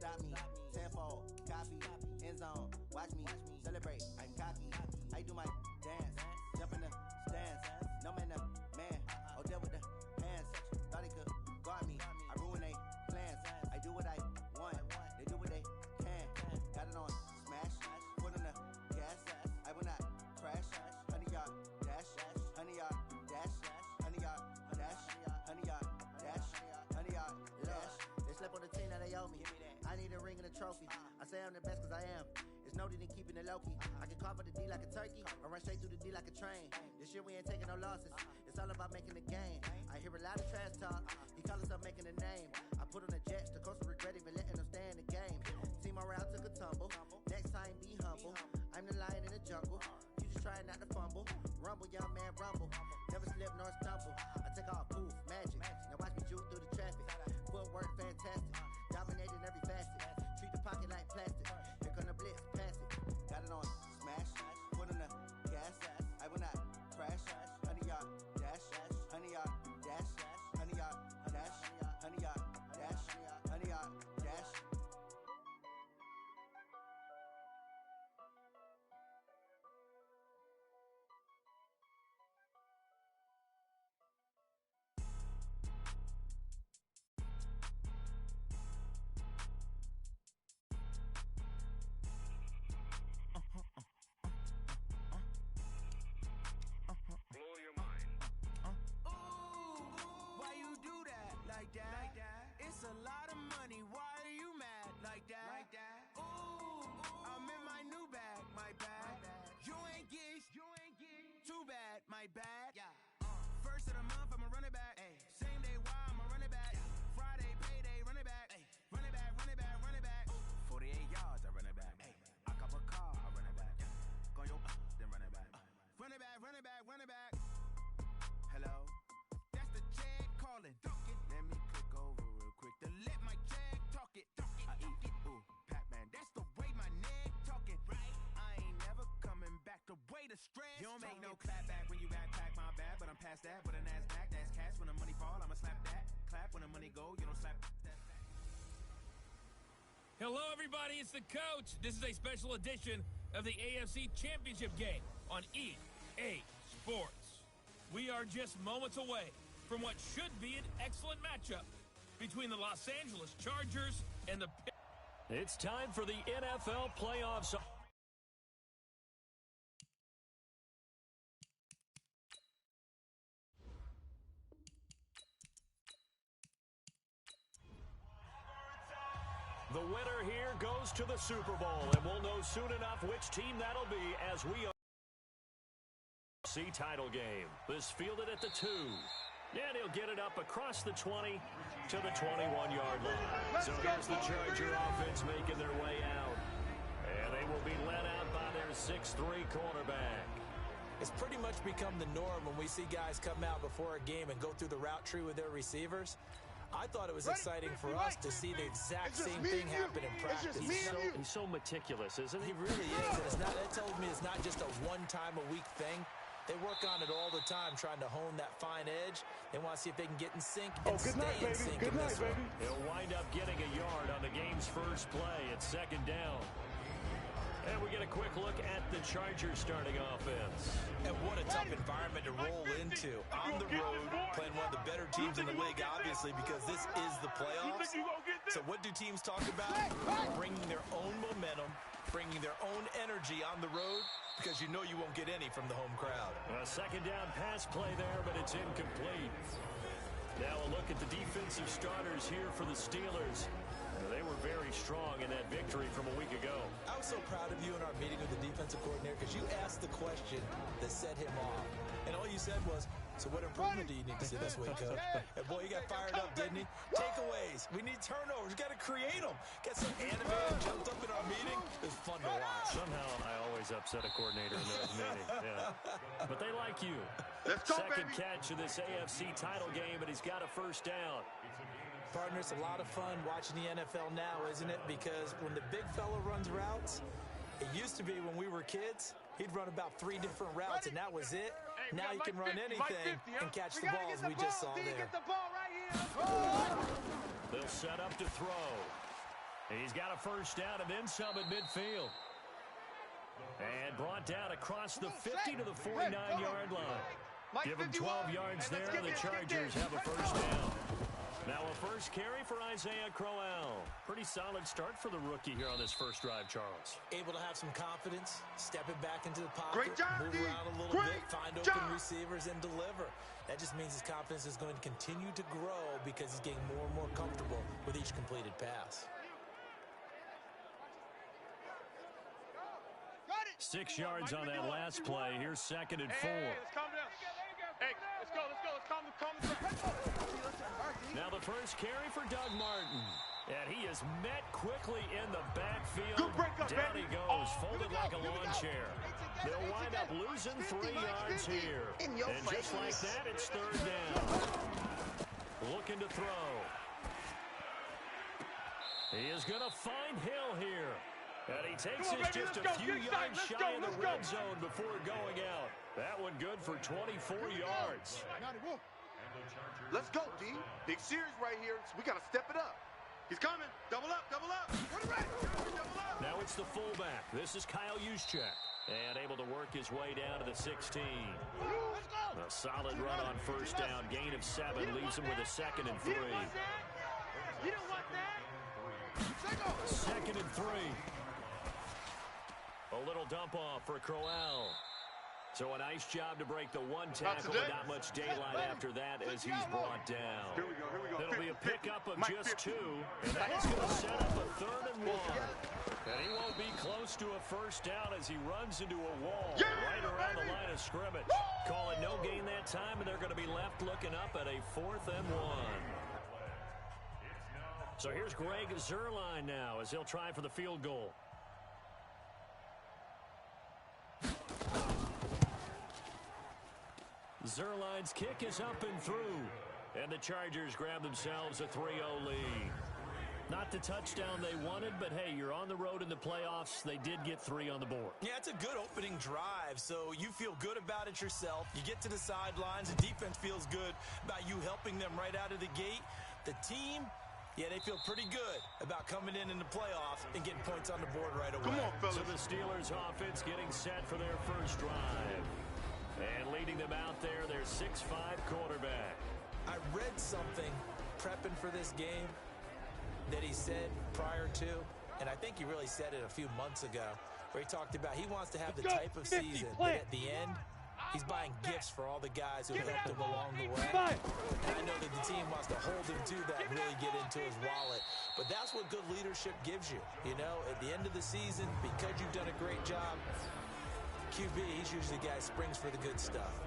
stop me. Tenfold, copy, end zone, watch me celebrate. I'm cocky. I do my dance, jump in the stands. No man, the man. Odell with the hands. Thought he could guard me. I ruin they plans. I do what I want. They do what they can. Got it on smash. Put on the gas. I will not crash. 100-yard dash. 100-yard dash. 100-yard dash. 100-yard dash. 100-yard dash. They slept on the team that they owe me. I need a ring and a trophy. I say I'm the best cause I am. It's noted in keeping it low-key. I can carve up the D like a turkey or run straight through the D like a train. This year we ain't taking no losses. It's all about making the game. I hear a lot of trash talk. He call himself making a name. I put on the Jets. The coach will regret even letting them stay in the game. Team morale took a tumble. Next time be humble. I'm the lion in the jungle. You just trying not to fumble. Rumble, young man, rumble. Never slip nor stumble. I take off poof, magic. Now watch me juke through the traffic. Footwork fantastic. Dominating every facet. Treat the pocket like plastic. Here come the blitz, pass it. Got it on smash. Put on the gas. I will not crash. 100-yard dash. 100-yard dash. 100-yard dash. 100-yard dash. 100-yard dash. Blow your mind. Why you do that like that? It's a lot of money. Why are you mad like that? Ooh, I'm in my new bag, my bad. You ain't get too bad, my bad. First of the month, I'ma run it back. Same day, why I'ma run it back. Friday, payday, run it back. Run it back, run it back, run it back. 48 yards, I run it back. I cop a car, I run it back. Go yo, then run it back. Run it back, run it back, run it back. Hello? That's the check calling. Let me click over real quick to let my check talk it. I eat it. Ooh, Pac-Man, that's the way my neck talking. Right? I ain't never coming back. The way the stress. You don't make no clap back when you backpack, my bad. But I'm past that with a NASDAQ. That's cash. When the money fall, I'ma slap that. Clap when the money go, you don't slap that. Hello, everybody. It's the coach. This is a special edition of the AFC Championship game on EA Sports. We are just moments away from what should be an excellent matchup between the Los Angeles Chargers and the... It's time for the NFL playoffs. The winner here goes to the Super Bowl, and we'll know soon enough which team that'll be as we see title game. This fielded at the 2. And he'll get it up across the 20 to the 21-yard line. So here's the Charger offense making their way out. And they will be led out by their 6'3 quarterback. It's pretty much become the norm when we see guys come out before a game and go through the route tree with their receivers. I thought it was exciting for us to see the exact same thing happen in practice. He's so meticulous, isn't he? He really is. And that tells me it's not just a one-time-a-week thing. They work on it all the time, trying to hone that fine edge. They want to see if they can get in sync and stay in sync in this one. He'll wind up getting a yard on the game's first play at second down. And we get a quick look at the Chargers starting offense. And what a tough environment to roll into. On the road, playing one of the better teams in the league, obviously, because this is the playoffs. So what do teams talk about? Bringing their own momentum, bringing their own energy on the road, because you know you won't get any from the home crowd. A second down pass play there, but it's incomplete. Now a look at the defensive starters here for the Steelers. They were very strong in that victory from a week ago. I was so proud of you in our meeting with the defensive coordinator because you asked the question that set him off. And all you said was, so what improvement do you need to see this week, Coach? And boy, he got fired up, didn't he? Takeaways. We need turnovers. We got to create them. Got some animated, jumped up in our meeting. It was fun to watch. Somehow I always upset a coordinator in those meetings. Yeah. But they like you. Let's go, Second baby. catch of this AFC title game, and he's got a first down. Partner, it's a lot of fun watching the NFL now, isn't it? Because when the big fella runs routes, it used to be when we were kids, he'd run about 3 different routes, and that was it. Now he can run anything and catch the ball, as we just saw there. They'll set up to throw. He's got a first down and then some at midfield. And brought down across the 50 to the 49-yard line. Give him 12 yards there. The Chargers have a first down. Now a first carry for Isaiah Crowell. Pretty solid start for the rookie here on this first drive, Charles. Able to have some confidence, stepping back into the pocket, Great job, move D. around a little bit, find open receivers, and deliver. That just means his confidence is going to continue to grow because he's getting more and more comfortable with each completed pass. 6 yards on that last play. Here's 2nd and 4. Hey, let's calm down. Hey, let's go. Let's calm down. Now the first carry for Doug Martin. And he is met quickly in the backfield. Good break up, Down baby. he goes, folded like a lawn chair. They'll wind up losing 3 yards here. And just like that, it's 3rd down. Looking to throw. He is going to find Hill here. And he takes us just a few yards shy of the red zone before going out. That one good for 24 yards. Let's go, D. Big series right here. So we got to step it up. He's coming. Double up. Double up. Now it's the fullback. This is Kyle Juszczyk. And able to work his way down to the 16. A solid run on first down. Gain of 7 leaves him with a 2nd and 3. You don't want that. 2nd and 3. A little dump off for Crowell. So a nice job to break the one tackle, but not much daylight after that as he's brought down. Here we go. It'll be a pickup of just 2, and that's going to set up a 3rd and 1. And he won't be close to a first down as he runs into a wall right around the line of scrimmage. Call it no gain that time, and they're going to be left looking up at a 4th and 1. So here's Greg Zuerlein now as he'll try for the field goal. Zuerlein's kick is up and through. And the Chargers grab themselves a 3-0 lead. Not the touchdown they wanted, but hey, you're on the road in the playoffs. They did get 3 on the board. Yeah, it's a good opening drive, so you feel good about it yourself. You get to the sidelines, the defense feels good about you helping them right out of the gate. The team, yeah, they feel pretty good about coming in the playoffs and getting points on the board right away. Come on, fellas. So the Steelers offense getting set for their first drive. And leading them out there, their 6'5" quarterback. I read something prepping for this game that he said prior to, and I think he really said it a few months ago, where he talked about he wants to have the type of season that at the end, he's buying gifts for all the guys who helped him along the way. And I know that the team wants to hold him to that and really get into his wallet. But that's what good leadership gives you. You know, at the end of the season, because you've done a great job, QB, he's usually the guy who springs for the good stuff.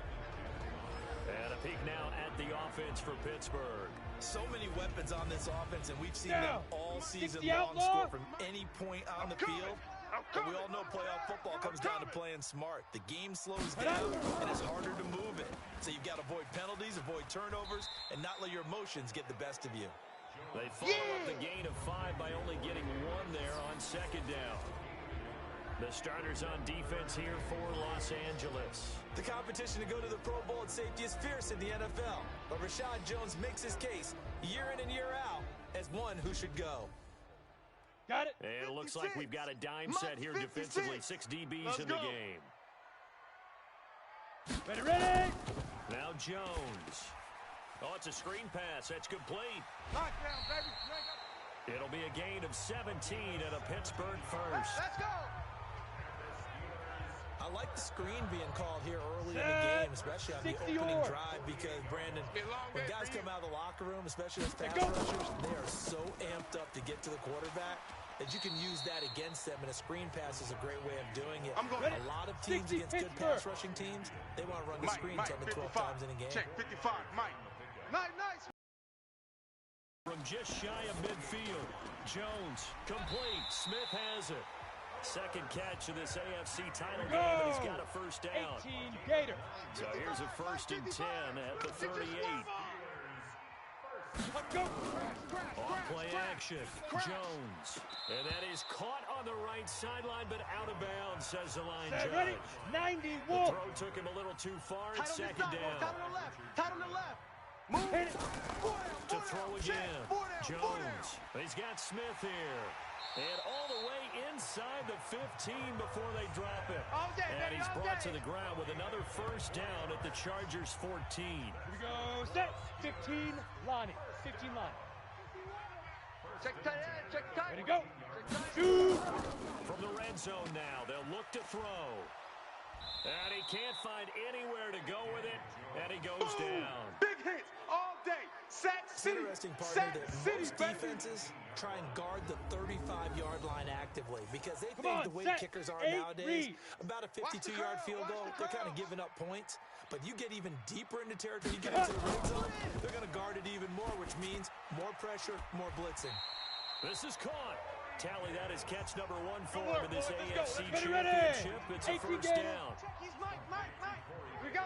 And a peek now at the offense for Pittsburgh. So many weapons on this offense, and we've seen them all season long score from any point on the field. But we all know playoff football comes down to playing smart. The game slows down, and it's harder to move it. So you've got to avoid penalties, avoid turnovers, and not let your emotions get the best of you. They follow up the gain of 5 by only getting 1 there on 2nd down. The starters on defense here for Los Angeles. The competition to go to the Pro Bowl at safety is fierce in the NFL. But Rashad Jones makes his case year in and year out as one who should go. Got it. And it looks like we've got a dime set here defensively. 6 DBs in the game. Ready. Now Jones. Oh, it's a screen pass. That's complete. Knockdown, baby. It'll be a gain of 17 and a Pittsburgh first. Let's go. I like the screen being called here early in the game, especially on the opening drive, because, Brandon, when guys come out of the locker room, especially as pass rushers, they are so amped up to get to the quarterback that you can use that against them, and a screen pass is a great way of doing it. A lot of teams against good pass rushing teams, they want to run the screen 10 to 12 times in a game. Check 55, Mike. Nice. From just shy of midfield, Jones complete. Smith has it. Second catch of this AFC title game, and he's got a first down. 18 Gator. So here's a 1st and 10 at the 38. On play action, Jones. And that is caught on the right sideline, but out of bounds, says the line judge. 91. The throw took him a little too far. It's 2nd down. Tight on the left. Move. To throw again, Jones. He's got Smith here. And all the way inside the 15 before they drop it. And he's brought to the ground with another first down at the Chargers 14. Here we go. Set. 15, Lonnie. 15, Lonnie. Check tight end, check tight. Ready to go. Shoot. From the red zone now, they'll look to throw. And he can't find anywhere to go with it, and he goes down. Big hits all day. Sack City. Interesting, partner, Sack that City, most defenses try and guard the 35-yard line actively because they think the way kickers are nowadays, about a 52-yard field goal, they're kind of giving up points. But you get even deeper into territory, you get into the red zone, they're going to guard it even more, which means more pressure, more blitzing. This is caught. Tally that is catch number 1 for him in this Let's AFC go. Championship. It's a first down. He's Mike. Here we go.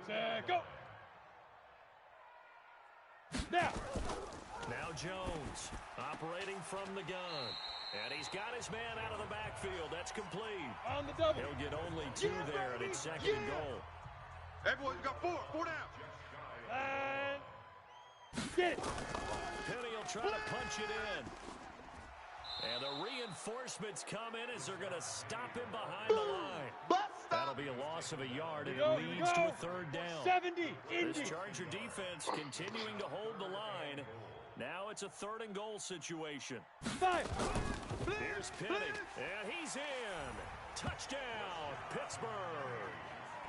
Set, go. Now Jones operating from the gun. And he's got his man out of the backfield. That's complete. on the double. He'll get only 2 there, and it's second and goal. Everyone, you got 4 down. And get it. Penny will try to punch it in. And the reinforcements come in as they're going to stop him behind the line. That'll be a loss of a yard, and it leads to a third down. 70. This Charger defense continuing to hold the line. Now it's a third and goal situation. 5. Here's Penny, and he's in. Touchdown, Pittsburgh.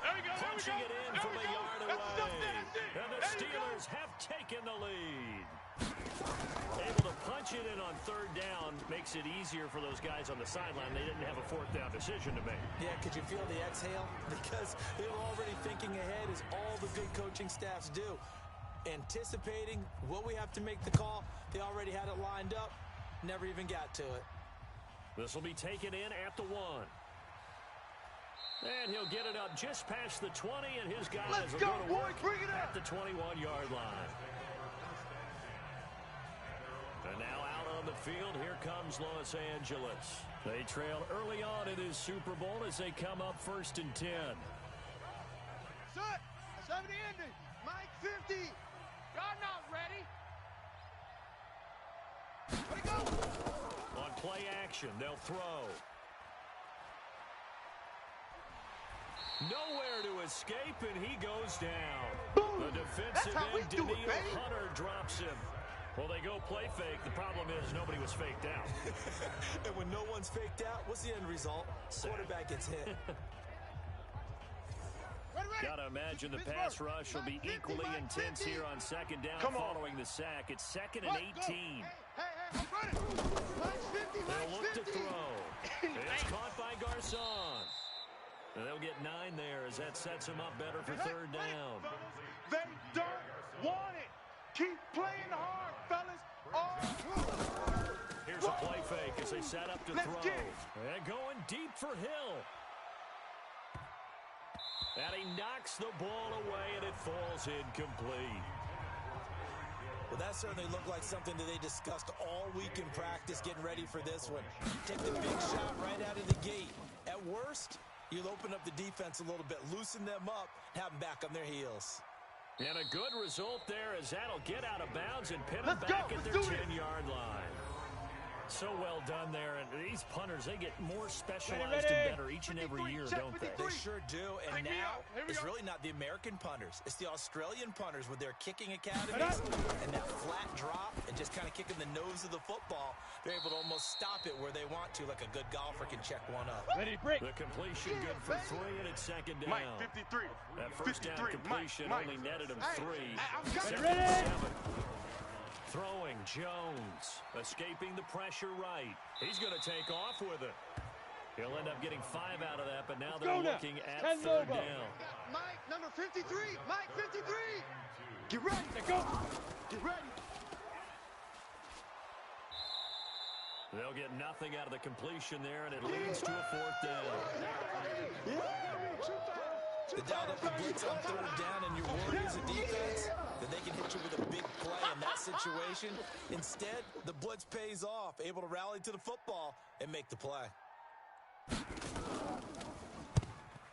Punching it in from a yard away. And the Steelers have taken the lead. Able to punch it in on third down makes it easier for those guys on the sideline. They didn't have a fourth down decision to make. Yeah, could you feel the exhale? Because they were already thinking ahead, as all the good coaching staffs do. Anticipating what we have to make the call. They already had it lined up. Never even got to it. This will be taken in at the 1. And he'll get it up just past the 20, and his guys will go to work at the 21-yard line. And now out on the field, here comes Los Angeles. They trail early on in this Super Bowl as they come up 1st and 10. Set. 70 ending. Mike 50. Y'all not ready. Ready to go. On play action, they'll throw. Nowhere to escape, and he goes down. Boom. The defensive end, do it, Daniil baby. Hunter, drops him. Well, they go play fake. The problem is nobody was faked out. And when no one's faked out, what's the end result? Quarterback gets hit. Got to imagine the pass rush will be equally intense here on second down following the sack. It's 2nd and 18. They'll look to throw. It's caught by Garcon. And they'll get 9 there as that sets them up better for third down. They don't want it. Keep playing hard, fellas. Here's a play fake as they set up to throw. And going deep for Hill. And he knocks the ball away, and it falls incomplete. Well, that certainly looked like something that they discussed all week in practice, getting ready for this one. Take the big shot right out of the gate. At worst, you'll open up the defense a little bit, loosen them up, have them back on their heels. And a good result there as that'll get out of bounds and pin them back at their 10-yard line. So well done there. And these punters, they get more specialized and better each and every year, don't they? They sure do. And now it's really not the American punters. It's the Australian punters with their kicking academies and that flat drop and just kind of kicking the nose of the football. They're able to almost stop it where they want to, like a good golfer can check one up. Ready, break. The completion good for 3, and it's second down. Mike 53. That first down completion only netted him 3. Ready, ready. 7. Throwing Jones, escaping the pressure right. He's going to take off with it. He'll end up getting 5 out of that, but now they're looking at third down. Mike, number 53. Mike 53. Get ready. Let's go. Get ready. They'll get nothing out of the completion there, and it leads to a 4th down. They dialed up the blitz on third down, and you're worried as a defense that they can hit you with a big play in that situation. Instead, the blitz pays off, able to rally to the football and make the play.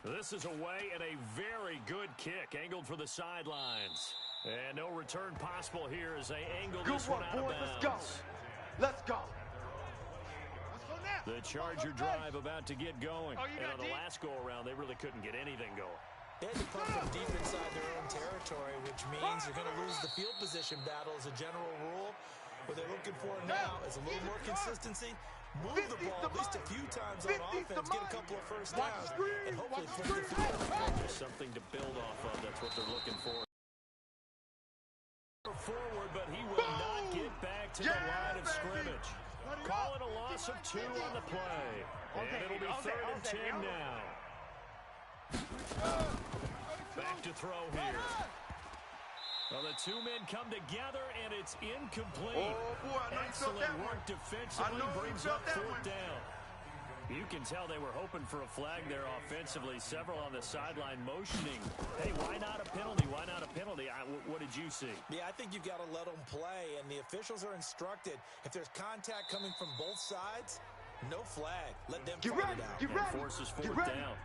This is away and a very good kick, angled for the sidelines. And no return possible here as they angle this one out of bounds. Let's go. Let's go. The Charger drive about to get going. And on the last go-around, they really couldn't get anything going. They had to punt from deep inside their own territory, which means you're going to lose the field position battle as a general rule. What they're looking for now is a little more consistency. Move the ball at least a few times on offense, get a couple of first downs, and hopefully flip the field. There's something to build off of. That's what they're looking for. Forward, but he will not get back to the line of scrimmage. Call it a loss of 2 on the play. And it'll be 3rd and 10 now. Back to throw here. Well, the two men come together, and it's incomplete. Oh, boy, I know you felt that Excellent work one. defensively brings up 4th down. You can tell they were hoping for a flag there offensively. Several on the sideline motioning. Hey, why not a penalty? Why not a penalty? What did you see? Yeah, I think you've got to let them play, and the officials are instructed. If there's contact coming from both sides, no flag. Let them fight it out. Get ready. And forces 4th down.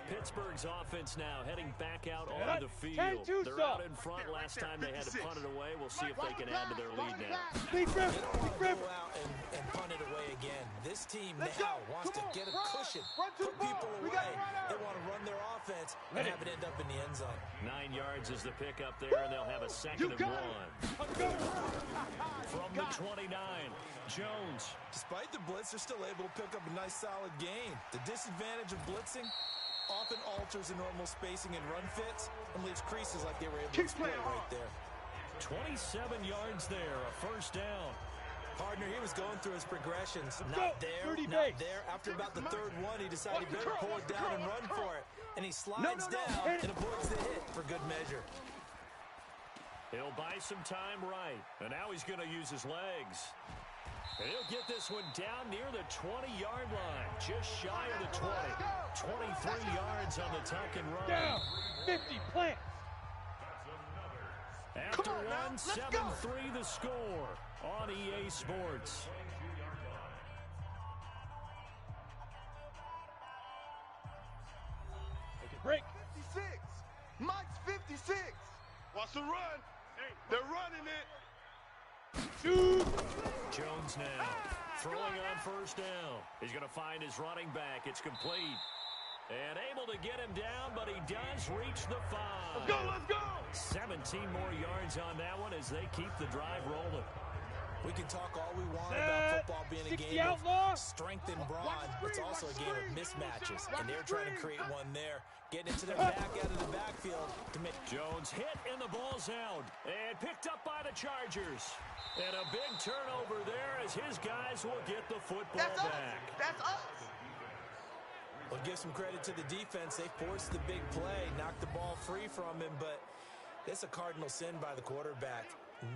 Pittsburgh's offense now heading back out onto the field. They're out in front. Last time they had to punt it away. We'll see if they can add to their lead now. They don't want to go out and punt it away again. This team now wants to get a cushion, put people away. They want to run their offense and have it end up in the end zone. 9 yards is the pickup there, and they'll have a 2nd and 1. From the 29, Jones. Despite the blitz, they're still able to pick up a nice, solid gain. The disadvantage of blitzing often alters the normal spacing and run fits and leaves creases like they were able to exploit right there. 27 yards there, a 1st down. Partner, he was going through his progressions. Not there, not there. After about the 3rd one, he decided he better pull it down and run for it. And he slides down and avoids the hit for good measure. He'll buy some time right. And now he's going to use his legs. And he'll get this one down near the 20-yard line, just shy of the 20. 23 yards on the tuck and run. Down, 50, plant. After one, 7-3 the score on EA Sports. Break. 56. Mike's 56. What's the run? They're running it. Jones now throwing on 1st down. He's going to find his running back. It's complete. And able to get him down, but he does reach the 5. Let's go, let's go. 17 more yards on that one as they keep the drive rolling. We can talk all we want about football being a game of strength and brawn. It's also a game of mismatches, and they're trying to create one there. Getting into their back out of the backfield to make Jones hit, and the ball's out. And picked up by the Chargers. And a big turnover there as his guys will get the football back. That's us. Well, give some credit to the defense. They forced the big play, knocked the ball free from him, but it's a cardinal sin by the quarterback.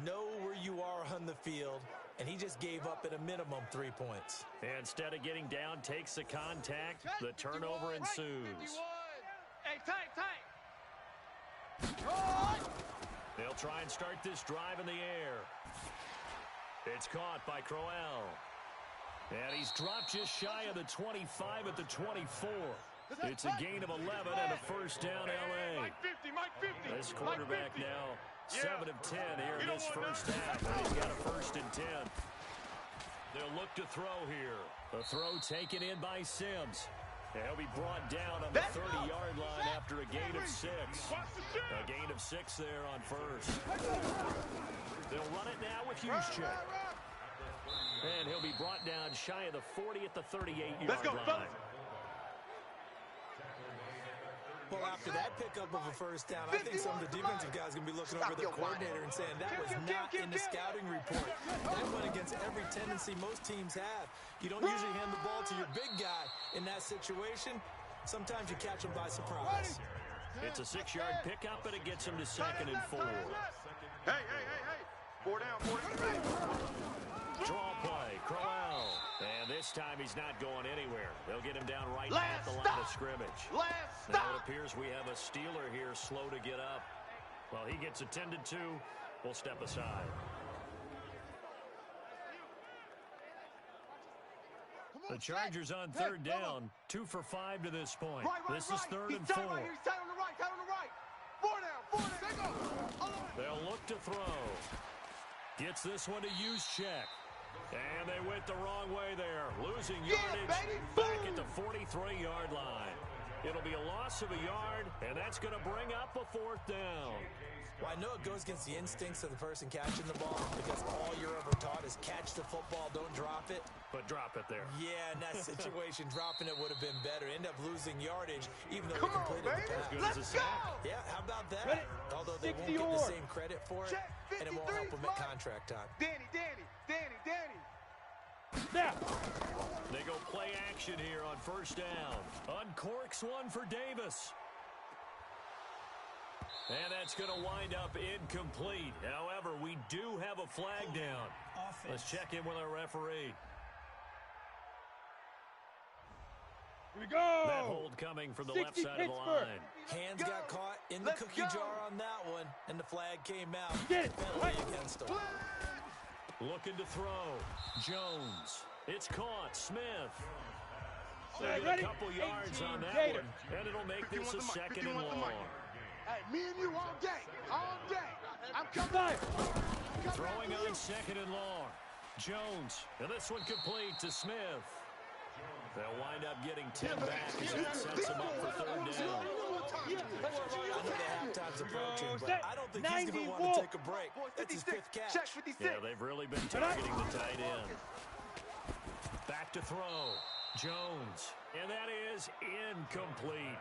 Know where you are on the field, and he just gave up at a minimum 3 points. And instead of getting down, takes the contact. The turnover ensues. Hey, tight. They'll try and start this drive in the air. It's caught by Crowell. And he's dropped just shy of the 25 at the 24. It's a gain of 11 and a 1st down, L.A. Mike 50. This quarterback now 7 of 10 here in this 1st half. And he's got a 1st and 10. They'll look to throw here. The throw taken in by Sims. And he'll be brought down on the 30-yard line after a gain of 6. A gain of 6 there on 1st. They'll run it now with Juszczyk. And he'll be brought down shy of the 40 at the 38-yard line. Well, after that pickup of a 1st down, I think some of the defensive guys are going to be looking over their coordinator and saying that was not in the scouting report. That went against every tendency most teams have. You don't usually hand the ball to your big guy in that situation. Sometimes you catch him by surprise. It's a 6-yard pickup, and it gets him to 2nd and 4. Hey. 4 down. Draw play, Crowell. And this time he's not going anywhere. They'll get him down right at the line of scrimmage. Now it appears we have a Steeler here slow to get up. Well, he gets attended to. We'll step aside. The Chargers on 3rd down. 2 for 5 to this point. This is 3rd and 4. He's tight on the right. 4 down. They'll look to throw. Gets this one to use check. And they went the wrong way there. Losing yardage back at the 43-yard line. It'll be a loss of a yard, and that's going to bring up a 4th down. Well, I know it goes against the instincts of the person catching the ball because all you're ever taught is catch the football, don't drop it. But drop it there. Yeah, in that situation, dropping it would have been better. End up losing yardage, even though they completed the pass. As good as a sack. Yeah, how about that? Although they won't get the same credit for it, and it won't help them at contract time. Danny. Snap. They go play action here on 1st down. Uncorks one for Davis. And that's going to wind up incomplete. However, we do have a flag down. Let's check in with our referee. Here we go. That hold coming from the left side of the line. Hands got caught in the cookie jar on that one, and the flag came out. Get it. Penalty against them. Looking to throw. Jones. It's caught. Smith. They get a Ready? couple yards on that Gator. one, and it'll make this a 2nd and long. Hey, me and you all day. I'm coming. Throwing on 2nd and long. Jones. And this one complete to Smith. They'll wind up getting 10 back as that sets them up for 3rd down. I know the halftime's approaching, but I don't think he's going to want to take a break. That's his 5th catch. Yeah, they've really been targeting the tight end. Back to throw. Jones. And that is incomplete.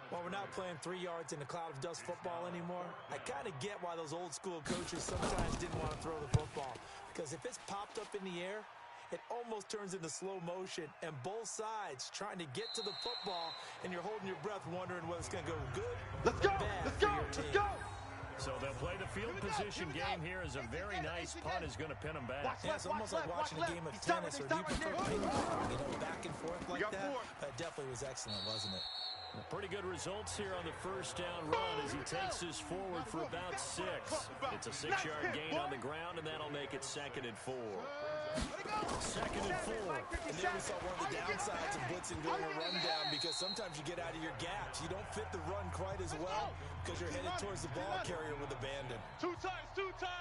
Well, we're not playing 3 yards in a cloud of dust football anymore. I kind of get why those old school coaches sometimes didn't want to throw the football. Because if it's popped up in the air, it almost turns into slow motion, and both sides trying to get to the football, and you're holding your breath wondering whether it's going to go good or bad for your team. So they'll play the field position game here as a very nice punt is going to pin them back. Yeah, it's almost like watching a game of tennis, or do you prefer ping pong, back and forth like that? That definitely was excellent, wasn't it? Pretty good results here on the 1st down run as he takes this forward for about 6. It's a 6-yard gain on the ground, and that'll make it 2nd and 4. 2nd and 4. And there we saw one of the downsides of blitzing during a rundown, because sometimes you get out of your gaps. You don't fit the run quite as well because you're headed towards the ball carrier with abandon. Two times.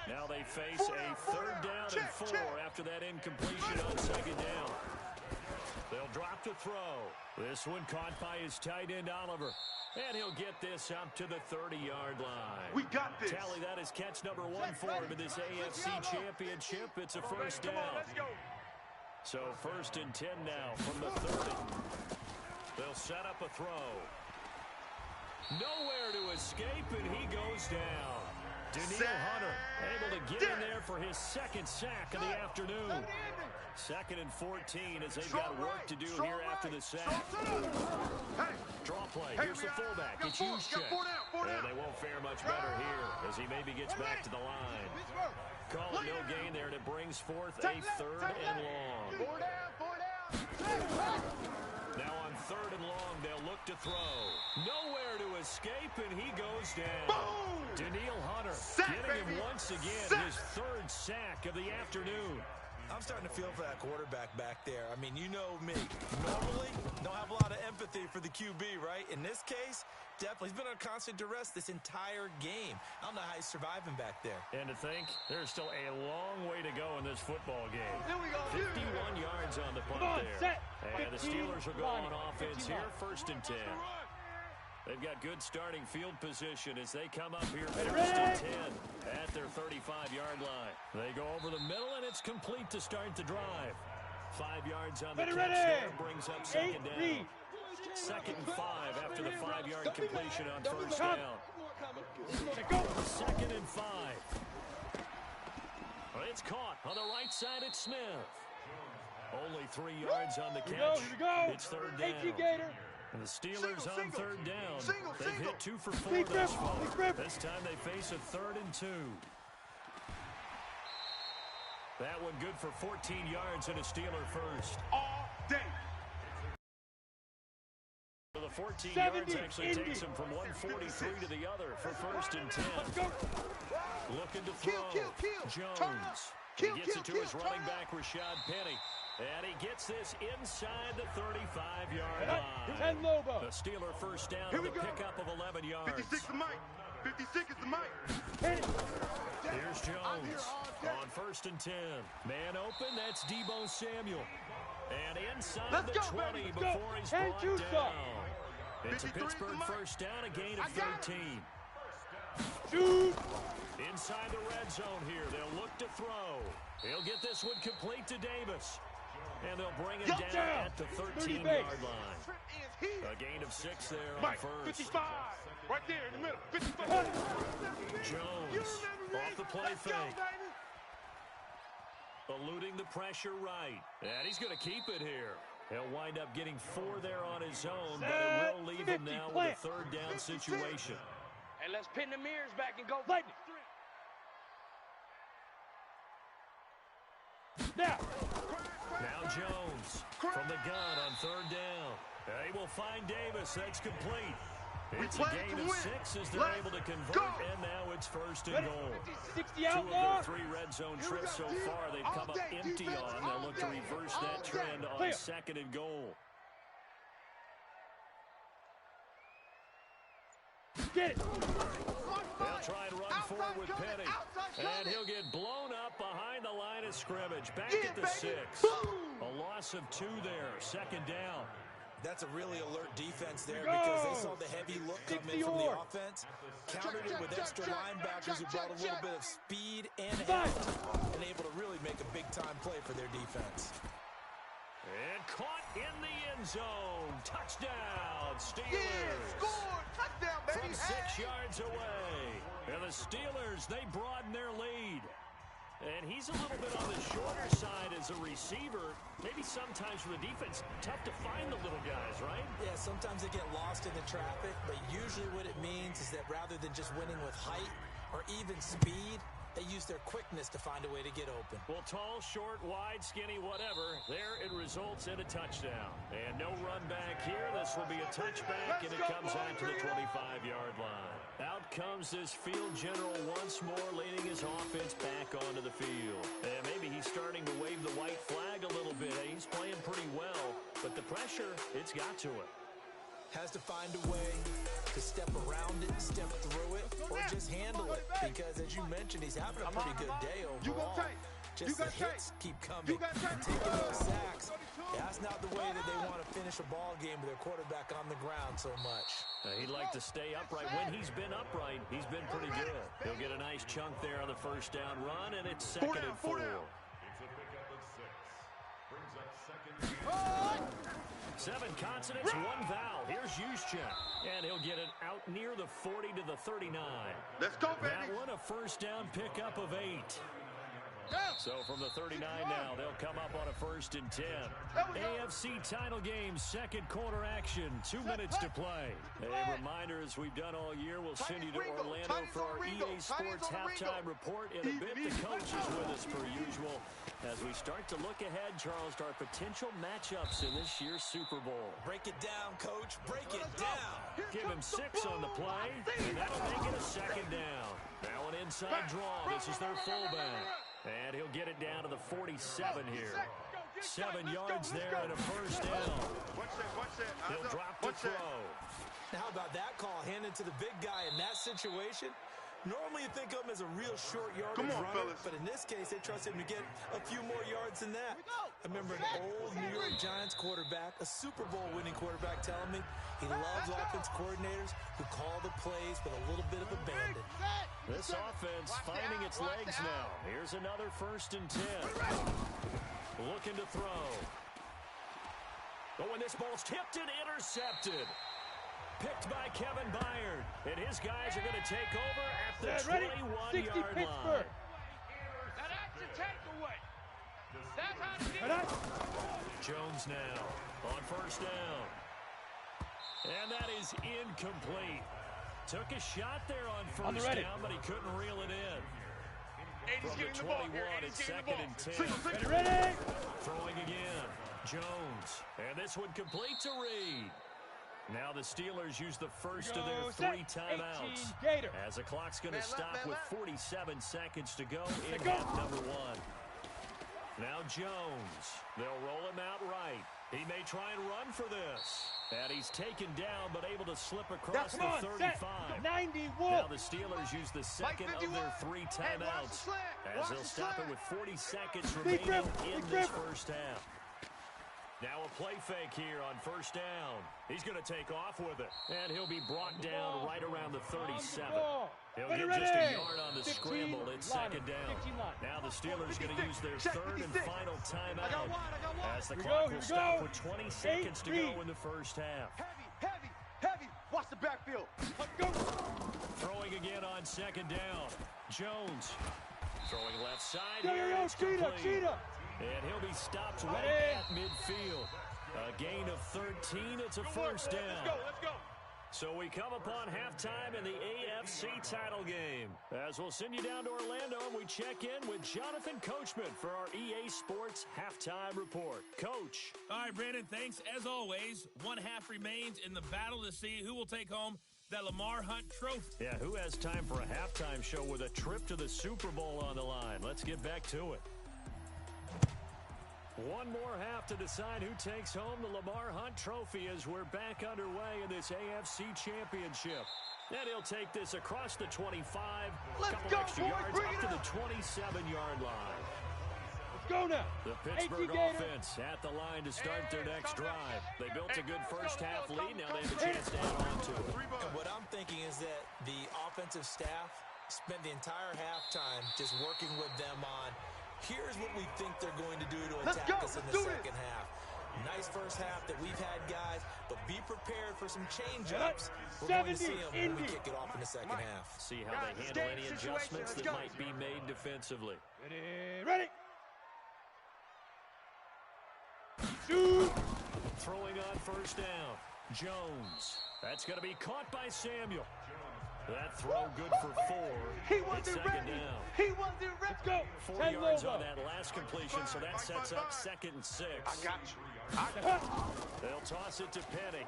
Now they face a 3rd down and 4 after that incompletion on 2nd down. They'll drop to throw. This one caught by his tight end, Oliver. And he'll get this up to the 30-yard line. We got this. Tally, that is catch number 1 for him in this AFC Championship. It's a 1st down. So 1st and 10 now from the 30. They'll set up a throw. Nowhere to escape, and he goes down. Daniil Hunter able to get in there for his 2nd sack of the afternoon. 2nd and 14 as they've got work to do here after the sack. Draw play. Here's the fullback. It's Juszczyk. And they won't fare much better here as he maybe gets back to the line. Call it no gain there, and it brings forth a 3rd and long. Now on 3rd and long, they'll look to throw. Nowhere to escape, and he goes down. Daniil Hunter getting him once again, his 3rd sack of the afternoon. I'm starting to feel for that quarterback back there. I mean, you know me. Normally, don't have a lot of empathy for the QB, right? In this case, definitely. He's been on constant duress this entire game. I don't know how he's surviving back there. And to think, there's still a long way to go in this football game. 51 yards on the punt there. And the Steelers will go on offense here, 1st and 10. They've got good starting field position as they come up here 1st and 10 at their 35-yard line. They go over the middle, and it's complete to start the drive. 5 yards on the catch there brings up 2nd down. 2nd and 5 after the 5-yard completion on 1st down. 2nd and 5. Well, it's caught on the right side at Smith. Only 3 yards on the catch. It's 3rd down. And the Steelers on 3rd down. They've hit 2 for 4 thus far. This time they face a 3rd and 2. That one good for 14 yards and a Steeler first. All day. The 14 yards actually takes him from 143 to the other for 1st and 10. Looking to throw. Jones. He gets it to his running back, Rashad Penny. And he gets this inside the 35-yard line. The Steeler 1st down with a pickup of 11 yards. 56 is the mic. 56 is the mic. Here's first and 10. Man open, that's Deebo Samuel. And inside Let's the go, 20 baby. before he's And brought you down. stop. It's a 53 is the Pittsburgh mark. first down, a gain of I got 13. Shoot. Inside the red zone here, they'll look to throw. He'll get this one complete to Davis. And they'll bring him down at the 13-yard line. A gain of 6 there on Mike, first. 55. Right there in the middle. 55. Jones off the play Let's go, fake. baby. Eluding the pressure right. And he's going to keep it here. He'll wind up getting 4 there on his own, but it will leave him now with a third down situation. And let's pin the mirrors back and go lightning. Now. Now Jones from the gun on third down. They will find Davis. That's complete. It's a gain of 6 as they're able to convert, and now it's first and goal. 60 2 out of more. their 3 red zone trips so far, they've come up empty on. They'll look to reverse that trend on second and goal. Get it. They'll try and run forward with Penny. And he'll get blown up behind the line of scrimmage. Back at the 6. A loss of 2 there. Second down. That's a really alert defense there because they saw the heavy look come in from the offense, countered it with extra linebackers who brought a little bit of speed and heft, and able to really make a big-time play for their defense. And caught in the end zone. Touchdown, Steelers. Yeah, score. Touchdown, baby. From 6 yards away. And the Steelers, they broaden their lead. And he's a little bit on the shorter side as a receiver. Maybe sometimes for the defense, tough to find the little guys, right? Yeah, sometimes they get lost in the traffic, but usually what it means is that rather than just winning with height or even speed, they use their quickness to find a way to get open. Well, tall, short, wide, skinny, whatever. There it results in a touchdown. And no run back here. This will be a touchback, and it comes out to the 25-yard line. Out comes this field general once more, leading his offense back onto the field. And maybe he's starting to wave the white flag a little bit. He's playing pretty well, but the pressure, it's got to it. Has to find a way to step around it, step through it, or just handle it. Because as you mentioned, he's having a pretty good day overall. Just the hits keep coming, taking those sacks. That's not the way that they want to finish a ball game with their quarterback on the ground so much. He'd like to stay upright. When he's been upright, he's been pretty good. He'll get a nice chunk there on the first down run, and it's second and 4. Down. 7 consonants, 1 vowel. Here's Juszczyk, and he'll get it out near the 40 to the 39. Let's go, baby. That one a first down pickup of 8. So from the 39 now, they'll come up on a first and 10. AFC title game, second quarter action, 2 minutes to play. A reminder, as we've done all year, we'll send you to Orlando for our EA Sports halftime report. In a bit, the coach is with us per usual as we start to look ahead, Charles, to our potential matchups in this year's Super Bowl. Break it down, Coach. Break it down. Give him 6 on the play, and that'll make it a second down. Now an inside draw. This is their fullback. And he'll get it down to the 47 here. 7 yards there and a first down. He'll drop to throw. Now, how about that call? Handed to the big guy in that situation. Normally you think of him as a real short yardage runner, but in this case, they trust him to get a few more yards than that. I remember an old New York Giants quarterback, a Super Bowl winning quarterback, telling me he loves offense coordinators who call the plays with a little bit of abandon. This offense finding its legs now. Here's another first and 10. Looking to throw. Oh, and this ball's tipped and intercepted. Picked by Kevin Byard. And his guys are going to take over at the 21-yard line. Now that's the takeaway. That's how Jones now on first down. And that is incomplete. Took a shot there on first down, but he couldn't reel it in. From the 21, it's second and 10. Ready? Throwing again. Jones. And this one complete to Reed. Now the Steelers use the first of their 3 timeouts. As the clock's going to stop with 47 seconds to go in half number 1. Now Jones. They'll roll him out right. He may try and run for this. And he's taken down, but able to slip across the Come on, 35. set. 91. Now the Steelers use the second of their 3 timeouts, as they'll stop it with 40 seconds remaining in this first half. Now a play fake here on first down. He's going to take off with it, and he'll be brought down right around the 37. He'll get just a yard on the scramble. It's second down. Now the Steelers going to use their third and final timeout, as the clock will stop with 20 seconds to go in the first half. Heavy. Watch the backfield. Throwing again on second down. Jones throwing left side. It's complete. And he'll be stopped right at midfield. A gain of 13. It's a first down. Let's go. So we come upon halftime in the AFC title game, as we'll send you down to Orlando and we check in with Jonathan Coachman for our EA Sports halftime report. Coach. All right, Brandon, thanks. As always, one half remains in the battle to see who will take home that Lamar Hunt trophy. Yeah, who has time for a halftime show with a trip to the Super Bowl on the line? Let's get back to it. One more half to decide who takes home the Lamar Hunt trophy as we're back underway in this AFC Championship. And he'll take this across the 25, a couple extra yards up to the 27-yard line. Let's go now. The Pittsburgh offense at the line to start their next drive. They built a good first half lead. Now they have a chance to add on to it. And what I'm thinking is that the offensive staff spent the entire halftime just working with them on, here's what we think they're going to do to attack us in the second half. Nice first half that we've had, guys, but be prepared for some change-ups. We're going to see them when we kick it off in the second half. See how they handle any adjustments that might be made defensively. Ready. Shoot. Throwing on first down. Jones. That's going to be caught by Samuel. That throw good for 4. He wasn't ready. He wasn't ready. Let's go. 4 yards on that last completion, so that sets up 2nd and 6. I got you. They'll toss it to Penny.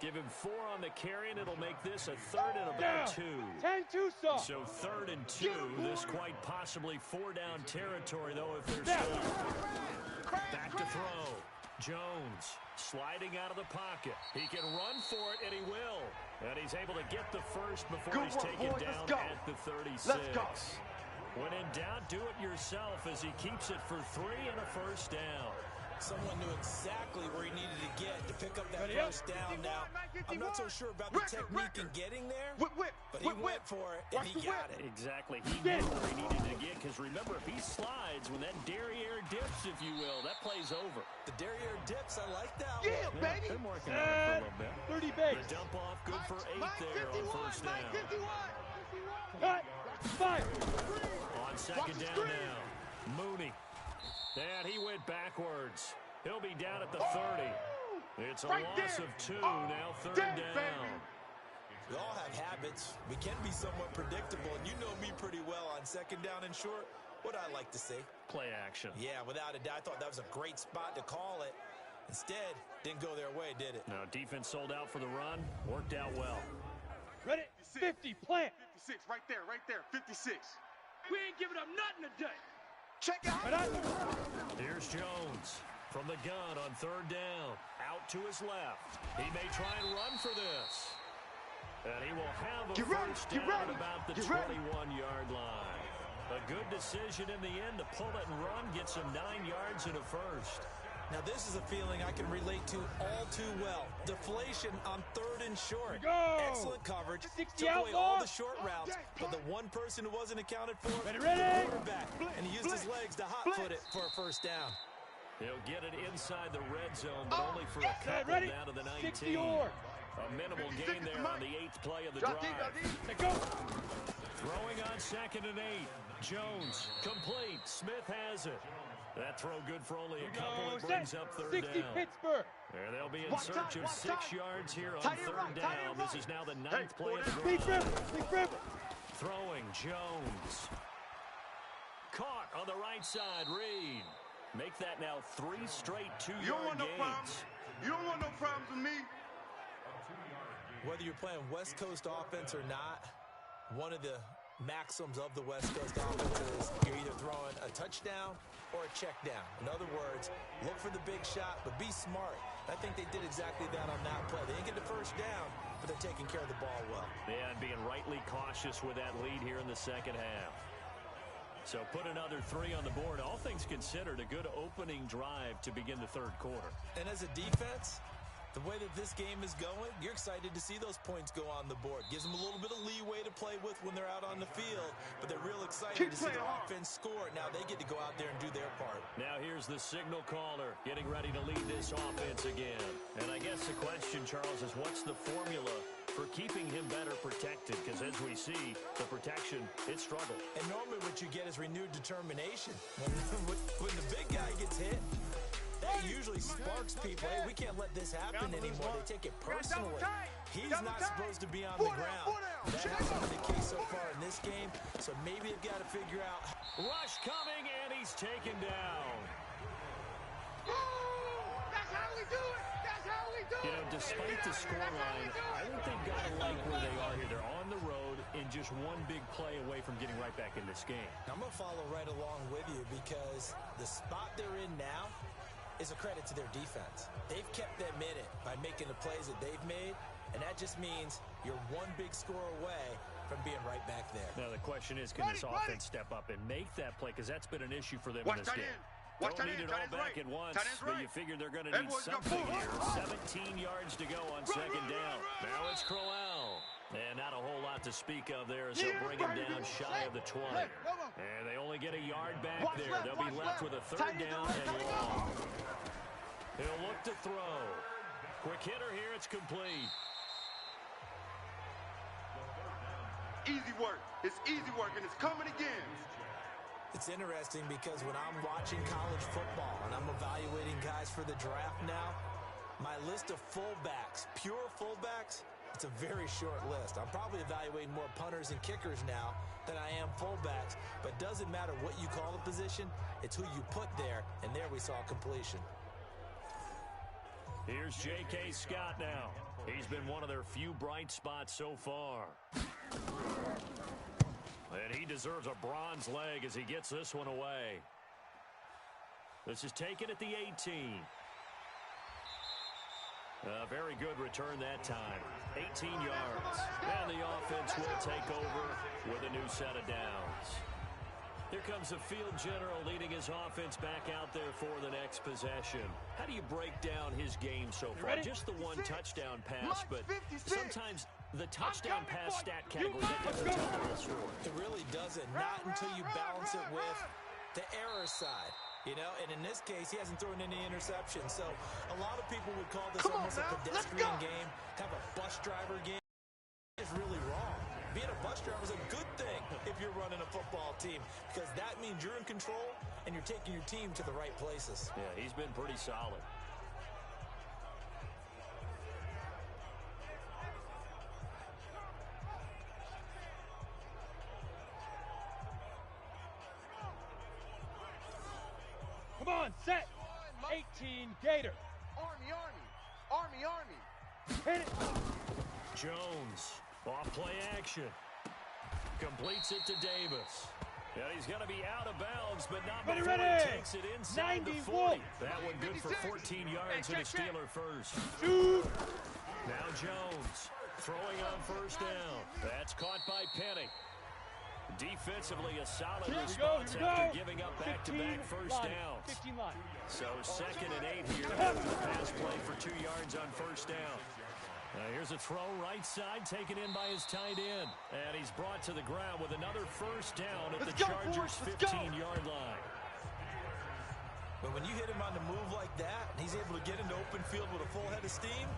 Give him 4 on the carry, and it'll make this a third and about 2. 10-2 stop. So 3rd and 2. This quite possibly 4-down territory, though, if they're still. Back to throw. Jones sliding out of the pocket. He can run for it, and he will. And he's able to get the first before he's taken down at the 36. When in doubt, do it yourself as he keeps it for 3 and a first down. Someone knew exactly where he needed to get to pick up that first down. Now, I'm not so sure about the technique in getting there, but he went for it, and he got it. Exactly. He knew where he needed to get, because remember, if he slides, when that derriere dips, if you will, that play's over. The derriere dips, I like that one. Yeah, baby. They're working on it for a little bit. 30 base. The dump off, good for 8 there on first down. Cut. 5. On second down now, Mooney. And he went backwards. He'll be down at the 30. It's a loss of 2, now 3rd down. We all have habits. We can be somewhat predictable, and you know me pretty well on second down and short. What I like to say? Play action. Yeah, without a doubt. I thought that was a great spot to call it. Instead, didn't go their way, did it? No, defense sold out for the run. Worked out well. Ready. 50. Plant. 56, right there, 56. We ain't giving up nothing today. Check it out. Here's Jones from the gun on 3rd down. Out to his left. He may try and run for this. And he will have a first down at about the 21-yard line. A good decision in the end to pull it and run. Gets him 9 yards and a first. Now, this is a feeling I can relate to all too well. Deflation on 3rd and short. Excellent coverage. 60 Took away outlaw. all the short routes, but the one person who wasn't accounted for, Ready. the quarterback. And he used his legs to hot-foot it for a first down. He'll get it inside the red zone, but only for a couple down to the 19. 60 or. A minimal gain there on the 8th play of the drive. Let's go. Throwing on 2nd and 8. Jones, complete. Smith has it. That throw good for only a couple. It brings up 3rd 60 down. Pittsburgh. There they'll be in search of 6 yards here on 3rd down. This is now the 9th play of the Big drive. River. Throwing Jones. Caught on the right side. Reed. Make that now 3 straight 2-yard gains. You don't want no problems with me. Whether you're playing West Coast offense or not, one of the maxims of the West Coast offense is you're either throwing a touchdown or a check down. In other words, look for the big shot, but be smart. I think they did exactly that on that play. They didn't get the first down, but they're taking care of the ball well. Yeah, and being rightly cautious with that lead here in the second half. So put another 3 on the board. All things considered, a good opening drive to begin the third quarter. And as a defense, the way that this game is going, you're excited to see those points go on the board. Gives them a little bit of leeway to play with when they're out on the field, but they're real excited to see their offense score. Now they get to go out there and do their part. Now here's the signal caller getting ready to lead this offense again. And I guess the question, Charles, is what's the formula for keeping him better protected? Because as we see, the protection, it struggled. And normally what you get is renewed determination. When the big guy gets hit, that usually sparks people. Hey, we can't let this happen anymore. They take it personally. He's not supposed to be on the ground. That hasn't been the case so far in this game, so maybe they've got to figure out. Rush coming, and he's taken down. That's how we do it. That's how we do it. You know, despite the scoreline, I think they've got to like where they are here. They're on the road and just one big play away from getting right back in this game. I'm going to follow right along with you because the spot they're in now is a credit to their defense. They've kept them in it by making the plays that they've made, and that just means you're one big score away from being right back there. Now the question is, can this offense step up and make that play? Because that's been an issue for them in this game. Don't need it all back at once, but you figure they're going to need something here. 17 yards to go on second down. Now it's Crowell. And not a whole lot to speak of there as they'll bring him down shy of the 20. And they only get a yard back there. They'll be left with a third down and long. He'll look to throw. Quick hitter here, it's complete. Easy work. It's easy work, and it's coming again. It's interesting because when I'm watching college football and I'm evaluating guys for the draft now, my list of fullbacks, pure fullbacks, it's a very short list. I'm probably evaluating more punters and kickers now than I am fullbacks, but it doesn't matter what you call the position, it's who you put there, and there we saw completion. Here's J.K. Scott now. He's been one of their few bright spots so far. And he deserves a bronze leg as he gets this one away. This is taken at the 18. A very good return that time. 18 yards. And the offense will take over with a new set of downs. Here comes the field general leading his offense back out there for the next possession. How do you break down his game so far? Just the one touchdown pass, but sometimes the touchdown pass stat category, that doesn't tell the whole story. It really doesn't. Not until you balance it with the error side. You know, and in this case, he hasn't thrown any interceptions. So a lot of people would call this almost a pedestrian game, kind of a bus driver game. It's really wrong. Being a bus driver is a good thing if you're running a football team because that means you're in control and you're taking your team to the right places. Yeah, he's been pretty solid. Come on, set. 18 Gator. Army. Hit it. Jones, off play action. Completes it to Davis. Yeah, he's going to be out of bounds, but not before he takes it inside the 40. That one good for 14 yards and a Steeler first. Shoot. Now Jones throwing on first down. That's caught by Penny. Defensively, a solid response after giving up back-to-back first downs. 15 line. So 2nd and 8 here. The pass play for 2 yards on first down. Here's a throw right side taken in by his tight end. And he's brought to the ground with another first down at the Chargers' 15-yard line. But when you hit him on the move like that, and he's able to get into open field with a full head of steam,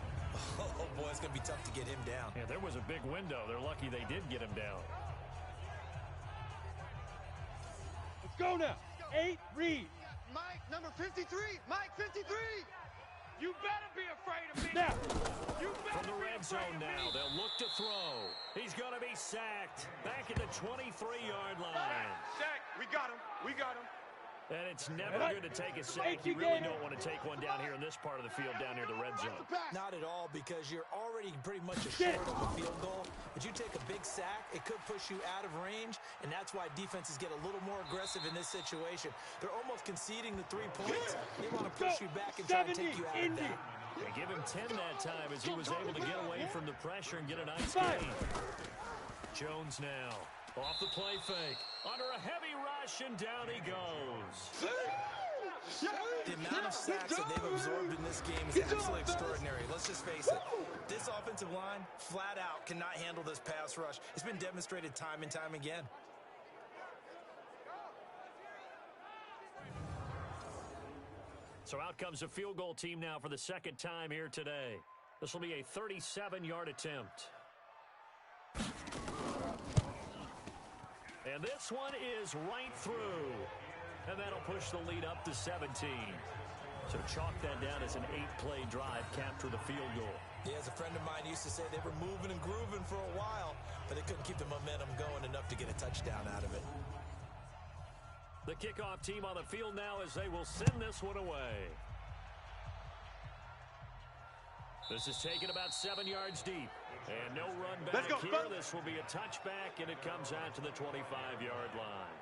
oh boy, it's going to be tough to get him down. Yeah, there was a big window. They're lucky they did get him down. Let's go now. 8, read. Mike, number 53. Mike, 53. You better be afraid of me. Now. You better From the be red afraid zone of now, me. they'll look to throw. He's going to be sacked. Back at the 23-yard line. Sack. We got him. And it's never good to take a sack. You really don't want to take one down here in this part of the field, down near the red zone. Not at all, because you're already pretty much assured of a field goal. But you take a big sack, it could push you out of range, and that's why defenses get a little more aggressive in this situation. They're almost conceding the 3 points. They want to push you back and try to take you out of that. They give him 10 that time as he was able to get away from the pressure and get a nice gain. Jones now. Off the play fake. Under a heavy rush, and down he goes. The amount of sacks that they've absorbed in this game is absolutely extraordinary. Let's just face it. This offensive line, flat out, cannot handle this pass rush. It's been demonstrated time and time again. So out comes a field goal team now for the second time here today. This will be a 37-yard attempt. And this one is right through. And that'll push the lead up to 17. So chalk that down as an 8-play drive, capture the field goal. Yeah, as a friend of mine used to say, they were moving and grooving for a while, but they couldn't keep the momentum going enough to get a touchdown out of it. The kickoff team on the field now as they will send this one away. This is taken about 7 yards deep. And no run back here. This will be a touchback, and it comes out to the 25-yard line.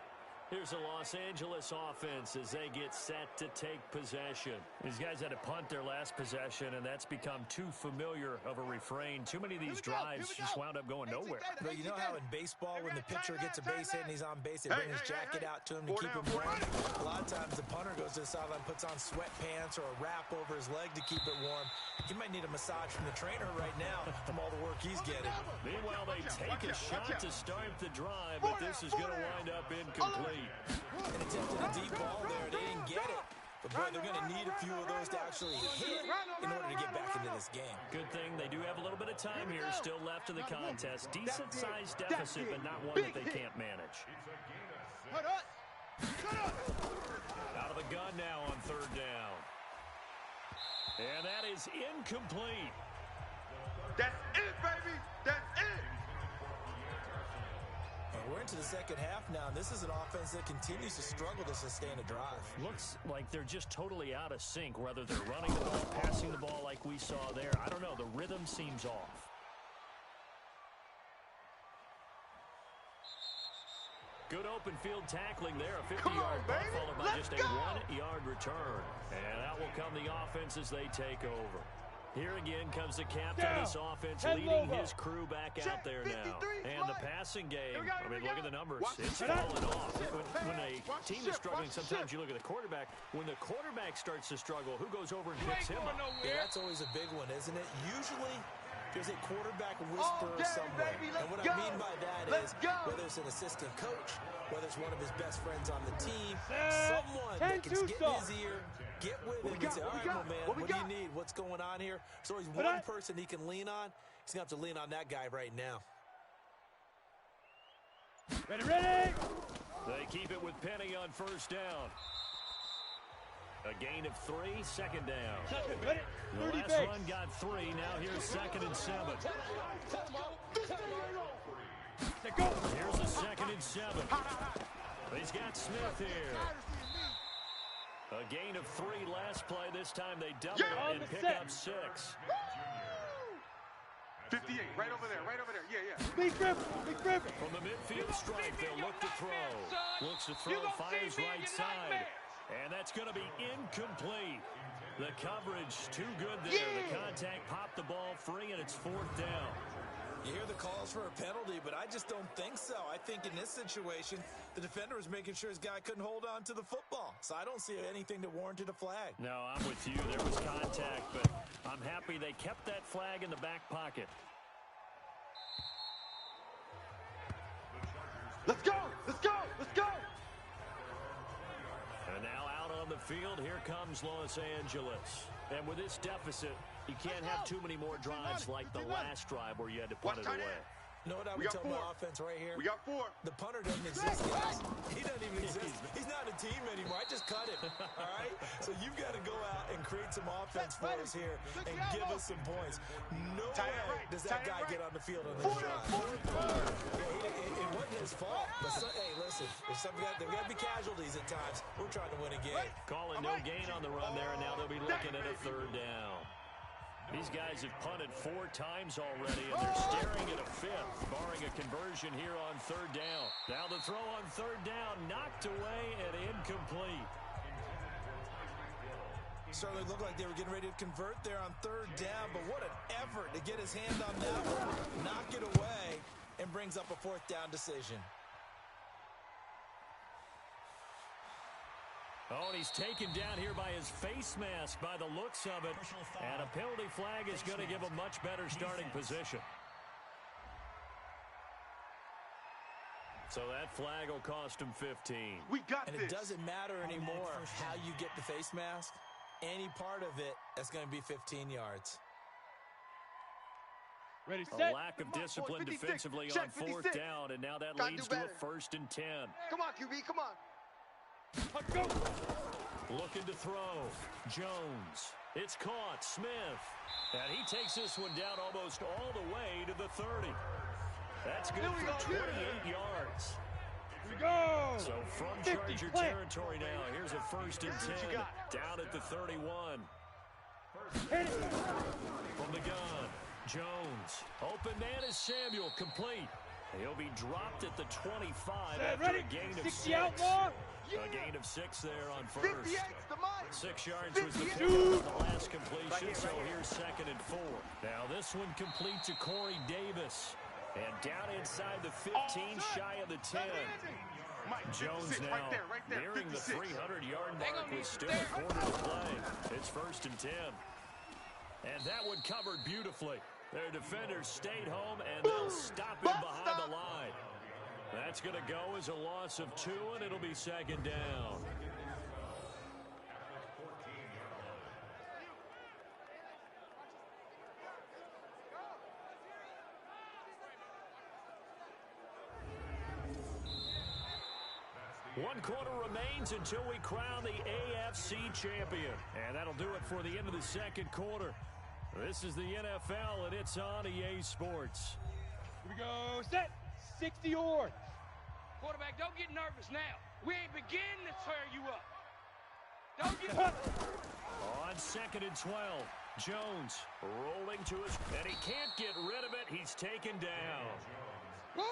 Here's the Los Angeles offense as they get set to take possession. These guys had to punt their last possession, and that's become too familiar of a refrain. Too many of these drives just wound up going nowhere. But you know how in baseball, when the pitcher gets a base hit and he's on base, they bring his jacket out to him to keep him warm? A lot of times the punter goes to the sideline, puts on sweatpants or a wrap over his leg to keep it warm. He might need a massage from the trainer right now from all the work he's getting. Meanwhile, they take a shot to start the drive, but this is going to wind up incomplete. An attempted a deep ball there. They didn't get it. But, boy, they're going to need a few of those to actually hit in order to get back into this game. Good thing they do have a little bit of time here still left in the contest. Decent-sized deficit, but not one that they can't manage. Out of the gun now on third down. And that is incomplete. That's it, baby. That's it. And we're into the second half now, and this is an offense that continues to struggle to sustain a drive. Looks like they're just totally out of sync, whether they're running the ball, passing the ball like we saw there. I don't know. The rhythm seems off. Good open field tackling there. A 50-yard ball followed by just a 1-yard return. And out will come the offense as they take over. Here again comes the captain of this offense leading his crew back out there now. And the passing game, I mean, look at the numbers. It's falling off. When a team is struggling, sometimes you look at the quarterback. When the quarterback starts to struggle, who goes over and picks him up? Yeah, that's always a big one, isn't it? Usually, there's a quarterback whisperer somewhere. And what I mean by that is, whether it's an assistant coach, whether it's one of his best friends on the team, someone that can get in his ear, get with him and say, all right, my man, what do you need? What's going on here? So he's one person he can lean on. He's going to have to lean on that guy right now. Ready! They keep it with Penny on first down. A gain of 3, second down. Ready? The last run got 3. Now here's 2nd and 7. Here's the 2nd and 7. He's got Smith here. A gain of 3 last play. This time they double it and pick up 6. 58, right over there, right over there. Yeah. Big grip. From the midfield stripe, they'll look to throw. Looks to throw, fires right side. And that's going to be incomplete. The coverage too good there. The contact popped the ball free, and it's 4th down. You hear the calls for a penalty, but I just don't think so. I think in this situation, the defender was making sure his guy couldn't hold on to the football. So I don't see anything that warranted a flag. No, I'm with you. There was contact, but I'm happy they kept that flag in the back pocket. Let's go! Let's go! Let's go! And now out on the field, here comes Los Angeles. And with this deficit, you can't have too many more drives like the last drive where you had to punt it away. You know what I would tell my offense right here? We got 4. The punter doesn't exist, guys. He doesn't even exist. He's not a team anymore. I just cut him, all right? So you've got to go out and create some offense for us here and give us some points. No way does that guy get on the field on this drive. It wasn't his fault. But hey, listen, listen, there's got to be casualties at times. We're trying to win a game. Calling no gain on the run there, and now they'll be looking at a third down. These guys have punted 4 times already, and they're staring at a 5th, barring a conversion here on third down. Now the throw on third down, knocked away and incomplete. Certainly looked like they were getting ready to convert there on third down, but what an effort to get his hand on that one, knock it away, and brings up a 4th down decision. Oh, and he's taken down here by his face mask by the looks of it. And a penalty flag is going to give a much better starting position. So that flag will cost him 15. We got this. And it doesn't matter anymore how you get the face mask. Any part of it, that's going to be 15 yards. Ready, set. A lack of discipline defensively on 4th down, and now that leads to a 1st and 10. Come on, QB, come on. Let's go. Looking to throw. Jones. It's caught. Smith. And he takes this one down almost all the way to the 30. That's good for 28 yards. Here we go. So from 50, Charger territory now, here's a 1st and 10. Down at the 31. Hit it. From the gun. Jones. Open man is Samuel. Complete. He'll be dropped at the 25 after a gain of 6. A gain of 6 there on first. 6 yards was the pick on the last completion, so here's 2nd and 4. Now this one complete to Corey Davis. And down inside the 15, shy of the 10. Jones now nearing the 300-yard mark with still a quarter to play. It's 1st and 10. And that one covered beautifully. Their defenders stayed home, and they'll stop him behind the line. That's going to go as a loss of 2, and it'll be 2nd down. One quarter remains until we crown the AFC champion. And that'll do it for the end of the 2nd quarter. This is the NFL, and it's on EA Sports. Here we go. Set. 60 yards. Quarterback, don't get nervous now. We ain't beginning to tear you up. Don't get On 2nd and 12, Jones rolling to his, and he can't get rid of it. He's taken down. Woo!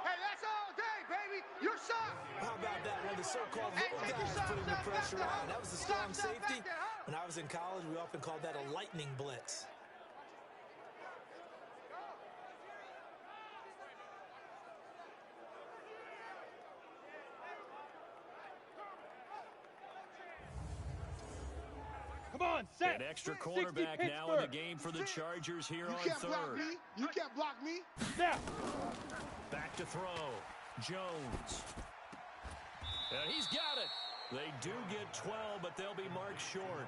Hey, that's all day, baby. You're shot. How about that? One of the so-called little guys putting the pressure on. That was a strong safety. When I was in college, we often called that a lightning blitz. Come on, set. An extra cornerback now in the game for the Chargers here on third. You can't block me. Now. Back to throw. Jones. And he's got it. They do get 12, but they'll be marked short.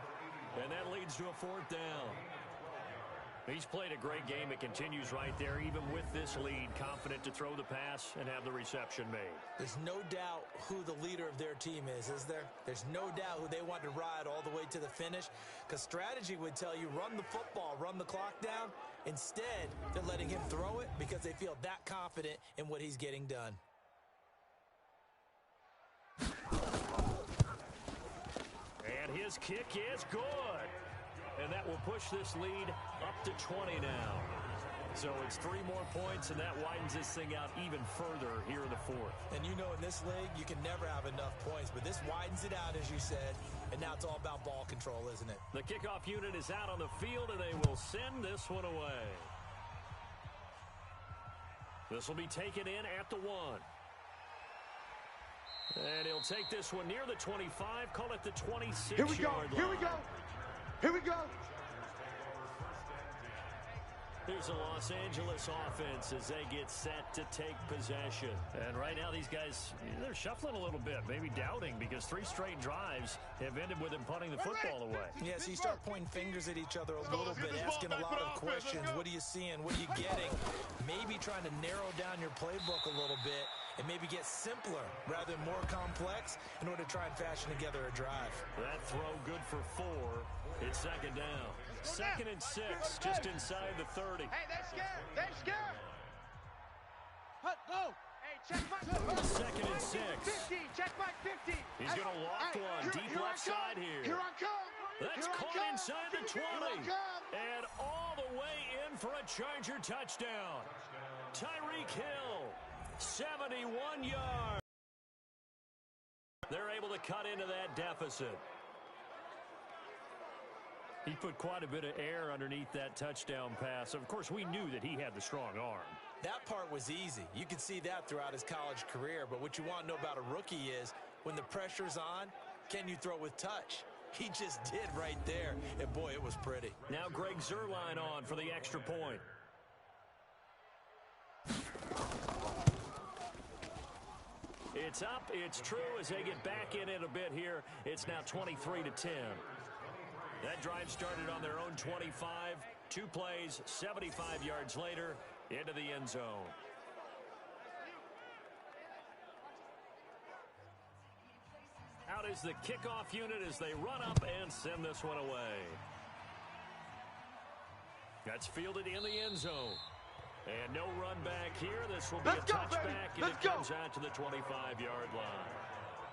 And that leads to a 4th down. He's played a great game. It continues right there, even with this lead, confident to throw the pass and have the reception made. There's no doubt who the leader of their team is there? There's no doubt who they want to ride all the way to the finish, because strategy would tell you run the football, run the clock down. Instead, they're letting him throw it because they feel that confident in what he's getting done. And his kick is good. And that will push this lead up to 20 now. So it's 3 more points, and that widens this thing out even further here in the 4th. And you know in this league, you can never have enough points, but this widens it out, as you said, and now it's all about ball control, isn't it? The kickoff unit is out on the field, and they will send this one away. This will be taken in at the 1. And he'll take this one near the 25, call it the 26-yard line. Here we go. Here we go. Here's the Los Angeles offense as they get set to take possession. And right now these guys, they're shuffling a little bit, maybe doubting, because 3 straight drives have ended with them punting the football away. Yeah, so you start pointing fingers at each other a little bit, asking a lot of questions. What are you seeing? What are you getting? Maybe trying to narrow down your playbook a little bit and maybe get simpler rather than more complex in order to try and fashion together a drive. That throw good for 4. It's 2nd down. 2nd and 6, just inside the 30. Hey, they're scared. They're scared. Hut, go. Hey, Second and 6. 15, check my 15. He's going to loft one deep left side here. Here I come. That's caught inside the 20. And all the way in for a Charger touchdown. Tyreek Hill, 71 yards. They're able to cut into that deficit. He put quite a bit of air underneath that touchdown pass. Of course, we knew that he had the strong arm. That part was easy. You could see that throughout his college career. But what you want to know about a rookie is when the pressure's on, can you throw with touch? He just did right there. And, boy, it was pretty. Now Greg Zuerlein on for the extra point. It's up. It's true as they get back in it a bit here. It's now 23-10. That drive started on their own 25. 2 plays, 75 yards later, into the end zone. Out is the kickoff unit as they run up and send this one away. That's fielded in the end zone. And no run back here. This will be a touchback, and it comes out to the 25-yard line.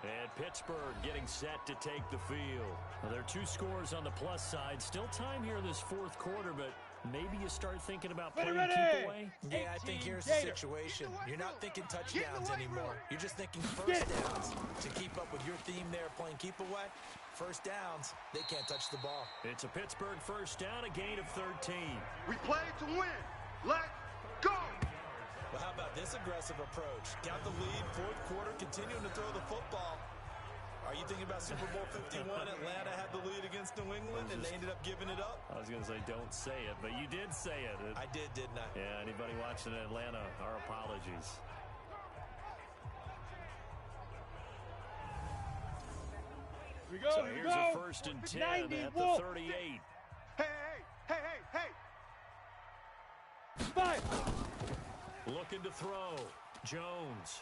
And Pittsburgh getting set to take the field. Well, there are 2 scores on the plus side. Still time here in this fourth quarter, but maybe you start thinking about playing keep away. Yeah, I think here's the situation. You're not thinking touchdowns anymore. You're just thinking first downs. To keep up with your theme there, playing keep away, first downs, they can't touch the ball. It's a Pittsburgh first down, a gain of 13. We played to win. Let's go. Well, how about this aggressive approach? Got the lead, fourth quarter, continuing to throw the football. Are you thinking about Super Bowl 51? Atlanta had the lead against New England, and they ended up giving it up? I was going to say don't say it, but you did say it. I did, didn't I? Yeah, anybody watching Atlanta, our apologies. Here we go, So here we here's go. a first and 10 90, at the whoa. 38. Hey. 5. Looking to throw. Jones.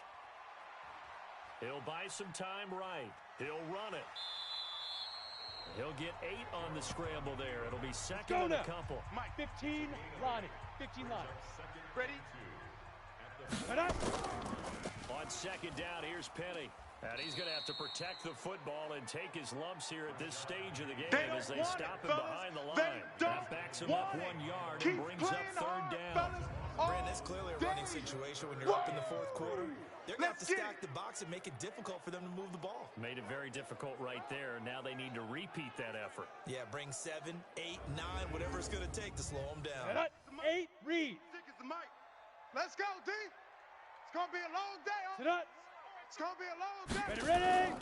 He'll buy some time right. He'll run it. He'll get 8 on the scramble there. It'll be second and a couple. Mike, 15, Lonnie. 15, Lonnie. Ready? On second down, here's Penny. And he's going to have to protect the football and take his lumps here at this stage of the game as they stop him behind the line. That backs him up 1 yard and brings up third down. Brandon, it's clearly a running situation when you're up in the fourth quarter. They're going to have to stack the box and make it difficult for them to move the ball. Made it very difficult right there. Now they need to repeat that effort. Yeah, bring 7, 8, 9, whatever it's going to take to slow them down. 8, read. Let's go, D. It's going to be a long day. Sit up. It's going to be a long day. Ready.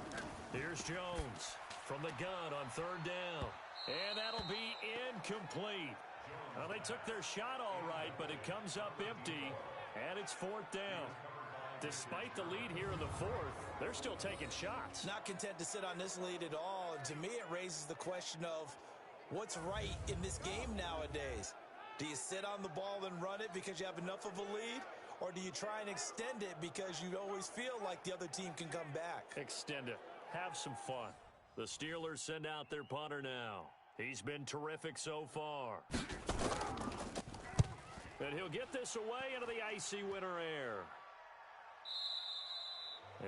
Here's Jones from the gun on third down. And that'll be incomplete. Well, they took their shot all right, but it comes up empty, and it's fourth down. Despite the lead here in the fourth, they're still taking shots. Not content to sit on this lead at all. And to me, it raises the question of what's right in this game nowadays. Do you sit on the ball and run it because you have enough of a lead? Or do you try and extend it because you always feel like the other team can come back? Extend it. Have some fun. The Steelers send out their punter now. He's been terrific so far. And he'll get this away into the icy winter air.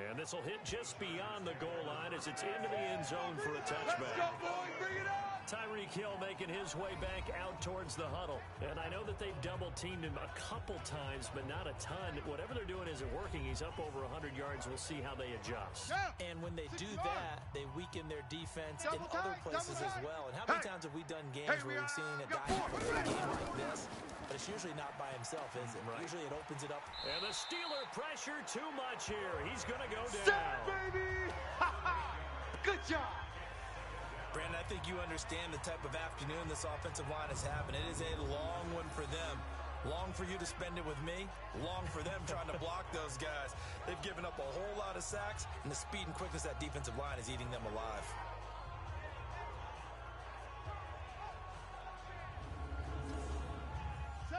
And this will hit just beyond the goal line as it's into the end zone for a touchback. Let's go, boys. Bring it on. Tyreek Hill making his way back out towards the huddle. And I know that they've double-teamed him a couple times, but not a ton. Whatever they're doing isn't working. He's up over 100 yards. We'll see how they adjust. And when they do that, they weaken their defense in other places as well. And how many times have we done games where we've seen a guy have a great game like this? But it's usually not by himself, is it? Right. Usually it opens it up. And the Steeler pressure too much here. He's going to go down. Set, baby! Good job. Brandon, I think you understand the type of afternoon this offensive line is having. It is a long one for them. Long for you to spend it with me. Long for them trying to block those guys. They've given up a whole lot of sacks, and the speed and quickness of that defensive line is eating them alive.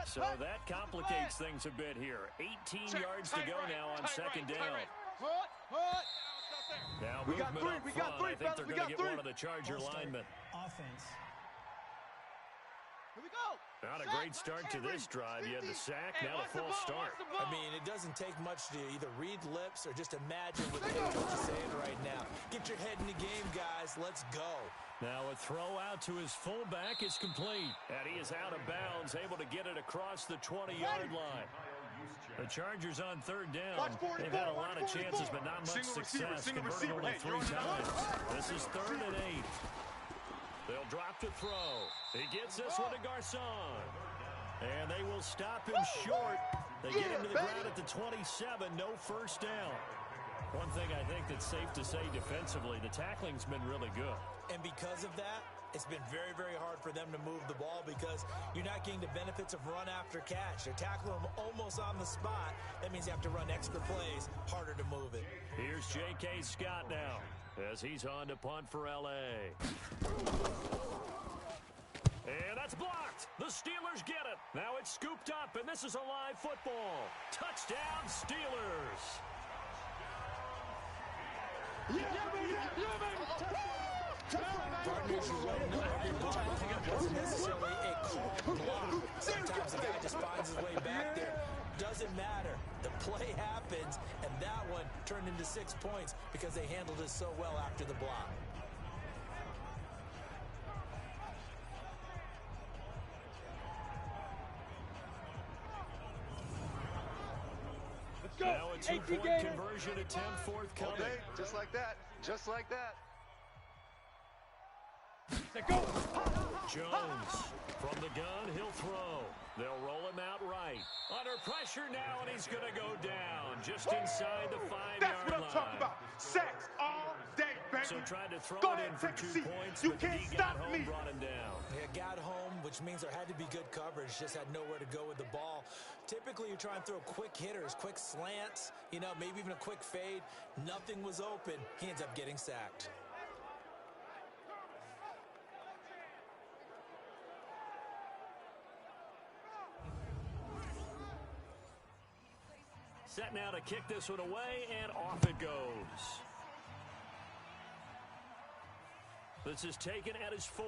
So that complicates things a bit here. 18 yards to go now on second down. Now We got movement three, up we got front. three, I think fellas, they're we going to got get three. one of the Charger linemen. Offense. Here we go. Not a great start to this drive. You had the sack, now the false start. I mean, it doesn't take much to either read lips or just imagine what the head coach is saying right now. Get your head in the game, guys. Let's go. Now a throw out to his fullback is complete. And he is out of bounds, able to get it across the 20-yard line. The Chargers on third down. They've had a lot of chances, but not much success. Converting only 3 times. This is 3rd and 8. They'll drop to throw. He gets this one to Garcon. And they will stop him short. They get him to the ground at the 27. No first down. One thing I think that's safe to say defensively, the tackling's been really good. And because of that, it's been very, very hard for them to move the ball because you're not getting the benefits of run after catch. They're tackling them almost on the spot. That means you have to run extra plays, harder to move it. Here's J.K. Scott now as he's on to punt for L.A. And that's blocked. The Steelers get it. Now it's scooped up, and this is a live football. Touchdown, Steelers. Partners, you well know every block wasn't necessarily a called block. Sometimes the guy just finds his way back there. Doesn't matter. The play happens, and that one turned into 6 points because they handled it so well after the block. Now a 2-point conversion attempt forthcoming. Okay, just like that. Just like that. Go. Jones from the gun, he'll throw. They'll roll him out right. Under pressure now, and he's going to go down just inside the 5-yard line. That's what I'm talking about. Sacks all day, baby. So tried to throw Go it in ahead, for take a 2 seat. points, You but the can't D stop got home, me. brought him down. They got home, which means there had to be good coverage. Just had nowhere to go with the ball. Typically, you try and throw quick hitters, quick slants, maybe even a quick fade. Nothing was open. He ends up getting sacked. Set now to kick this one away, and off it goes. This is taken at his 4.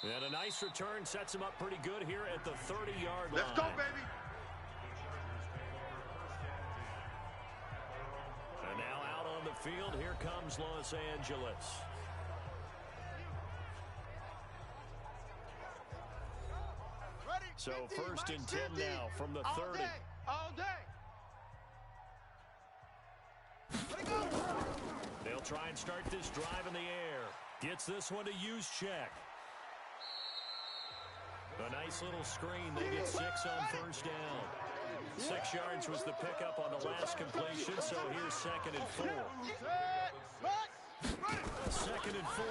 And a nice return sets him up pretty good here at the 30-yard line. Let's go, baby. And now out on the field, here comes Los Angeles. So 1st and 10 now from the 30. All day. They'll try and start this drive in the air. Gets this one to Juszczyk. A nice little screen. They get 6 on first down. 6 yards was the pickup on the last completion, so here's 2nd and 4. 2nd and 4.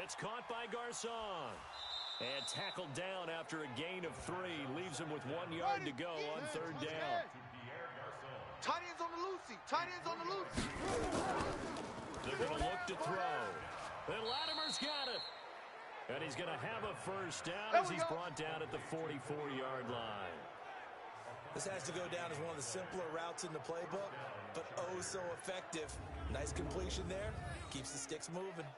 It's caught by Garcon. And tackled down after a gain of 3. Leaves him with 1 yard to go on 3rd down. Tight ends on the loosey. Tight ends on the loosey. They're going to look to throw. And Latimer's got it. And he's going to have a first down as he's brought down at the 44-yard line. This has to go down as one of the simpler routes in the playbook, but oh so effective. Nice completion there. Keeps the sticks moving.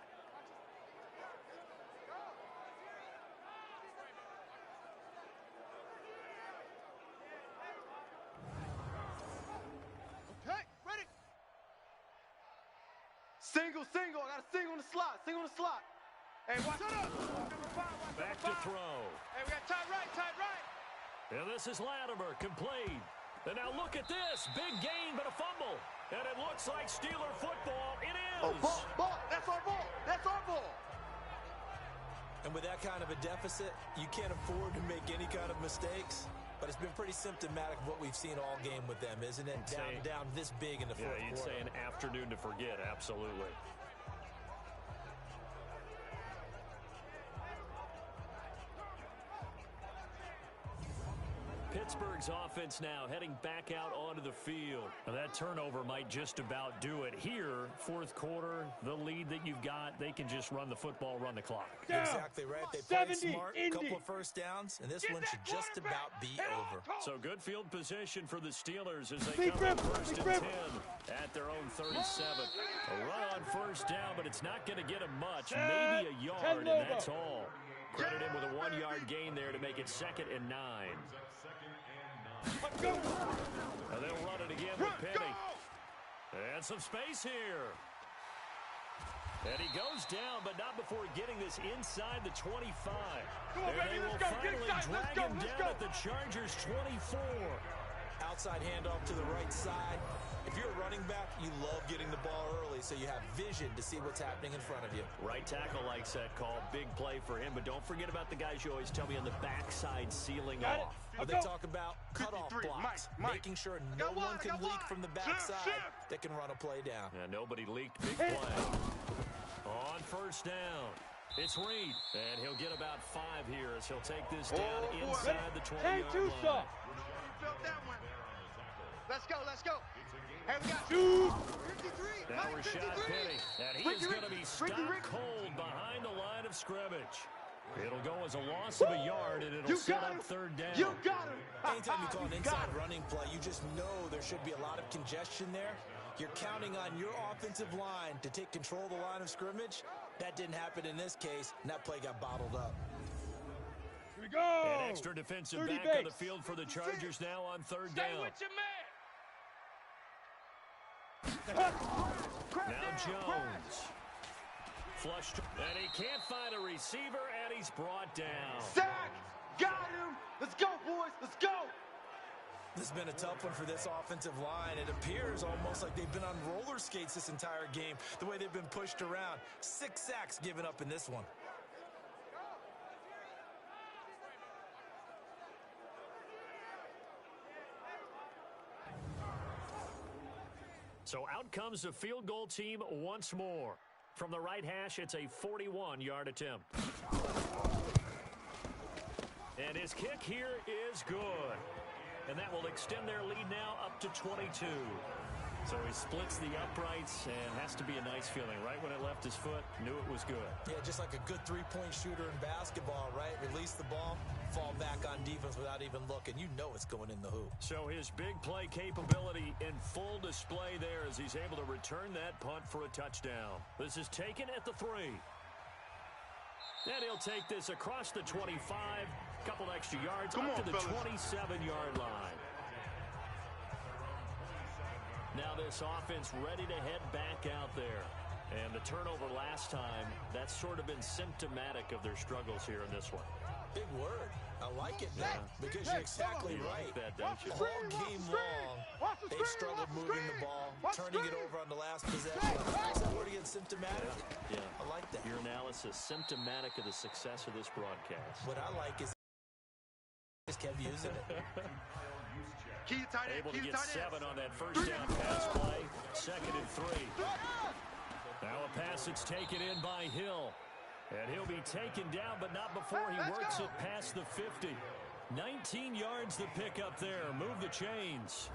Single. I got a single on the slot. Hey, watch it up. Back to throw. Hey, we got tight right. And this is Latimer, complete. And now look at this. Big gain, but a fumble. And it looks like Steeler football. It is. Oh, ball. That's our ball. And with that kind of a deficit, you can't afford to make any kind of mistakes. But it's been pretty symptomatic of what we've seen all game with them, isn't it? Down this big in the fourth quarter. Yeah, you'd say an afternoon to forget, absolutely. Pittsburgh's offense now heading back out onto the field. Now that turnover might just about do it. Here, fourth quarter, the lead that you've got, they can just run the football, run the clock. You're exactly right. They played smart, a couple of first downs, and this one should just about be over. So good field position for the Steelers as they come up first and 10 at their own 37. A run on first down, but it's not going to get them much, maybe a yard, and that's all. Credit him with a 1-yard gain there to make it 2nd and 9. And they'll run it again with Penny. And some space here. And he goes down, but not before getting this inside the 25. Come on, baby, let's go. Get inside. Drag him down at the Chargers' 24. Outside handoff to the right side. If you're a running back, you love getting the ball early so you have vision to see what's happening in front of you. Right tackle likes that call. Big play for him, but don't forget about the guys you always tell me on the backside sealing off. They talk about cutoff blocks, making sure no one can leak from the backside that can run a play down. Yeah, nobody leaked. Big play. On first down, it's Reed, and he'll get about 5 here as he'll take this down inside the 20-yard line. Let's go, let's go. Hey, we got 53. Now Rashad Penny, and he is going to be stopped cold behind the line of scrimmage. It'll go as a loss of a yard, and it'll set up 3rd down. You got him. Anytime you call an inside running play, you just know there should be a lot of congestion there. You're counting on your offensive line to take control of the line of scrimmage. That didn't happen in this case, and that play got bottled up. Here we go. An extra defensive back on the field for the Chargers now on 3rd down. Stay with your man. Now Jones. Flushed, and he can't find a receiver, and he's brought down. Sack! Got him! Let's go, boys! Let's go! This has been a tough one for this offensive line. It appears almost like they've been on roller skates this entire game, the way they've been pushed around. 6 sacks given up in this one. So out comes the field goal team once more. From the right hash, it's a 41-yard attempt. And his kick here is good. And that will extend their lead now up to 22. So he splits the uprights and has to be a nice feeling. Right when it left his foot, knew it was good. Yeah, just like a good three-point shooter in basketball, right? Release the ball, fall back on defense without even looking. You know it's going in the hoop. So his big play capability in full display there as he's able to return that punt for a touchdown. This is taken at the 3. And he'll take this across the 25, couple extra yards up to the 27-yard line. Now this offense ready to head back out there. And the turnover last time, that's sort of been symptomatic of their struggles here in this one. Big word. I like it, man, because you're exactly right. Like that, don't you? All game long, they've struggled moving the ball, turning it over on the last possession. Is that word again, symptomatic? Yeah. I like that. Your analysis, symptomatic of the success of this broadcast. What I like is just kept using it. Able to get 7 on that first down pass play. 2nd and 3. Now a pass that's taken in by Hill. And he'll be taken down, but not before he works it past the 50. 19 yards to pick up there. Move the chains.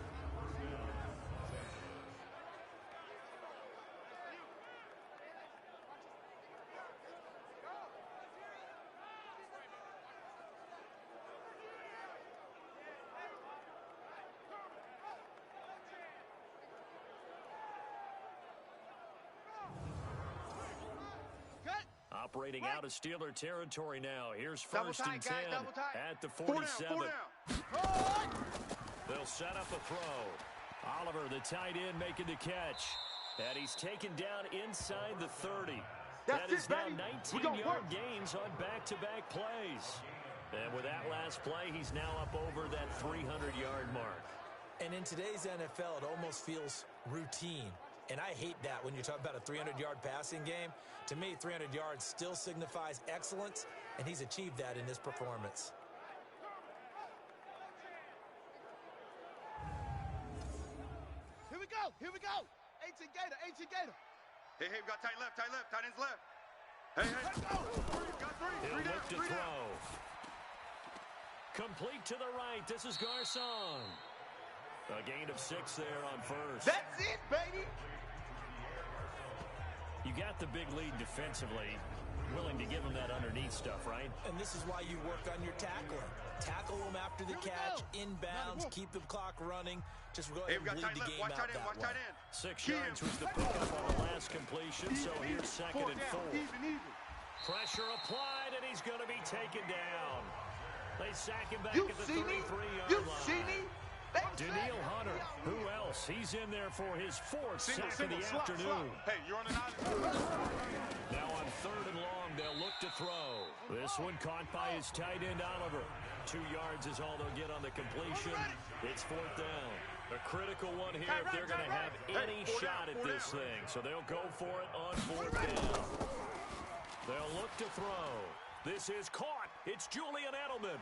Operating out of Steeler territory now. Here's 1st and 10 at the 47. They'll set up a throw. Oliver, the tight end, making the catch. And he's taken down inside the 30. That is now 19-yard gains on back-to-back plays. And with that last play, he's now up over that 300-yard mark. And in today's NFL, it almost feels routine. And I hate that when you're talking about a 300-yard passing game. To me, 300 yards still signifies excellence, and he's achieved that in this performance. Here we go, here we go. 18 Gator, 18 Gator. Hey, we got tight ends left. Hey. Let's go. Got 3. He'll look to throw. Complete to the right. This is Garcon. A gain of 6 there on first. That's it, baby. You got the big lead defensively. Willing to give him that underneath stuff, right? And this is why you work on your tackling. Tackle them after the catch, inbounds, keep the clock running. Just go ahead and bleed the game out that way. 6 yards was the pickup on the last completion, so here's 2nd and 4. Pressure applied, and he's going to be taken down. They sack him back at the 33-yard line. Daniil Hunter, who else? He's in there for his 4th sack of the afternoon. Hey, you're on an island. Now on 3rd and long, they'll look to throw. This one caught by his tight end, Oliver. 2 yards is all they'll get on the completion. It's 4th down. A critical one here if they're going to have any shot at this thing. So they'll go for it on 4th down. They'll look to throw. This is caught. It's Julian Edelman.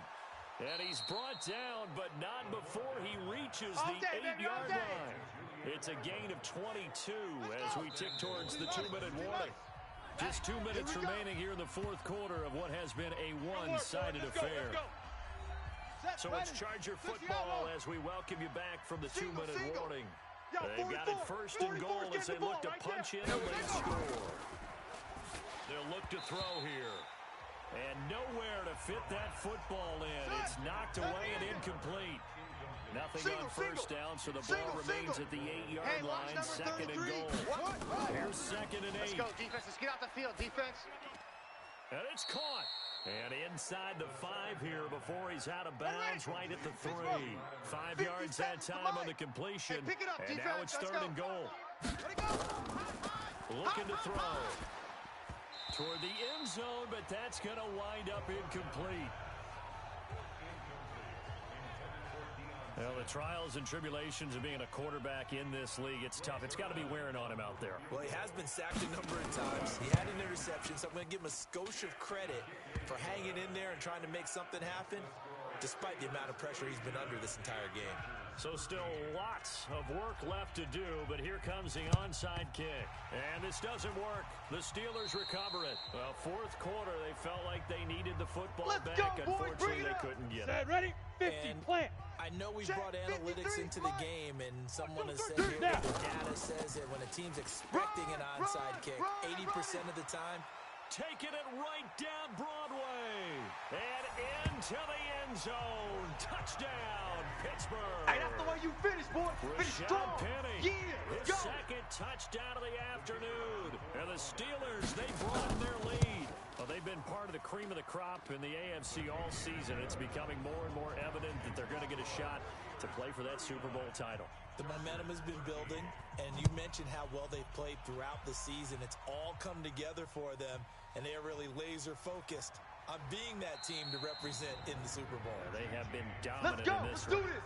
And he's brought down, but not before he reaches the 8-yard line. It's a gain of 22 as we tick towards the 2-minute warning. Just 2 minutes remaining here in the 4th quarter of what has been a one-sided affair. So it's Charger football as we welcome you back from the 2-minute warning. They've got it 1st and goal as they look to punch in a late score. They'll look to throw here. And nowhere to fit that football in. It's knocked away and incomplete. Nothing on 1st down, so the ball remains at the 8-yard line. 2nd and goal. Here's 2nd and 8. Let's go, defense. Let's get out the field, defense. And it's caught. And inside the 5 here before he's out of bounds, right at the 3. 5 yards that time on the completion. And now it's 3rd and goal. Looking to throw. Toward the end zone, but that's going to wind up incomplete. Well, the trials and tribulations of being a quarterback in this league, it's tough. It's got to be wearing on him out there. Well, he has been sacked a number of times. He had an interception, so I'm going to give him a skosh of credit for hanging in there and trying to make something happen, despite the amount of pressure he's been under this entire game. So still lots of work left to do, but here comes the onside kick. And this doesn't work. The Steelers recover it. Well, 4th quarter, they felt like they needed the football back. Unfortunately, they couldn't get it. Ready? 50, plant. I know we brought analytics into the game, and someone has said here that the data says that when a team's expecting an onside kick, 80% of the time, taking it right down Broadway and into the end zone. Touchdown, Pittsburgh. Hey, that's the way you finish, boy. Finish strong. Penny. Yeah, his 2nd touchdown of the afternoon. And the Steelers, they broaden their lead. Well, they've been part of the cream of the crop in the AFC all season. It's becoming more and more evident that they're going to get a shot to play for that Super Bowl title. The momentum has been building, and you mentioned how well they've played throughout the season. It's all come together for them, and they are really laser-focused on being that team to represent in the Super Bowl. Yeah, they have been dominant in this Let's do one. this.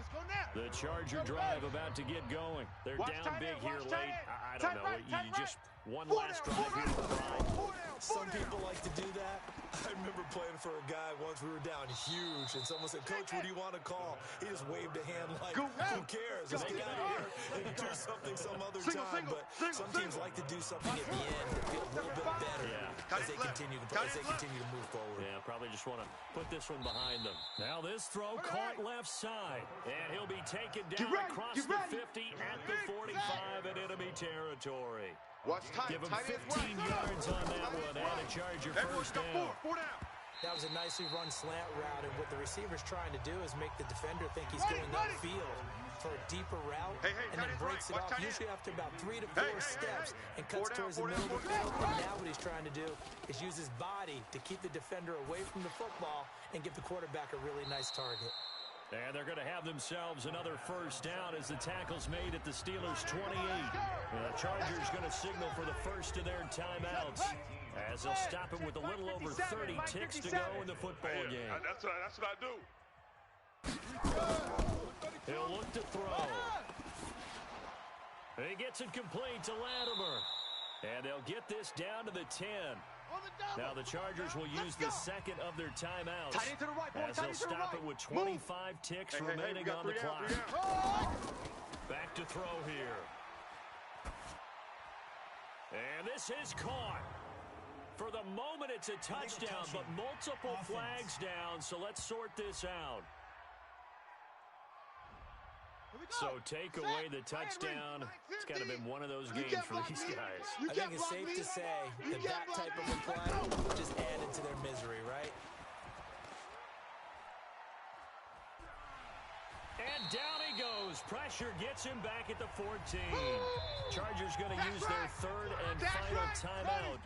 Let's go now. The Charger drive about to get going. They're down big here late. I don't know. You just one last drive here for Brian. Some people like to do that. I remember playing for a guy once. We were down huge, and someone said, "Coach, what do you want to call?" He just waved a hand like, "Who cares? Let's get out of here and do something some other time." But some teams like to do something at the end to feel a little bit better as they continue to move forward. Yeah, probably just want to put this one behind them. Now this throw caught left side, and he'll be taken down across the 50 at the 45 in enemy territory. Give him 15 yards on that one, and a Charger 1st down. That was a nicely run slant route, and what the receiver's trying to do is make the defender think he's going upfield for a deeper route, and then breaks it off, usually after about 3 to 4 steps, and cuts towards the middle of the field. And now what he's trying to do is use his body to keep the defender away from the football and give the quarterback a really nice target. And they're going to have themselves another 1st down as the tackle's made at the Steelers' 28. The Chargers going to signal for the first of their timeouts as they'll stop him with a little over 30 ticks to go in the football game. That's what I do. He'll look to throw. He gets it complete to Latimer. And they'll get this down to the 10. Now the Chargers will use the 2nd of their timeouts as they'll stop it with 25 ticks remaining on the clock. Back to throw here. And this is caught. For the moment, it's a touchdown, but multiple flags down, so let's sort this out. So take away the touchdown. It's kind of been one of those games for these guys. I think it's safe to say that that type of a play just added to their misery, right? And down he goes. Pressure gets him back at the 14. Chargers going to use their third and final timeout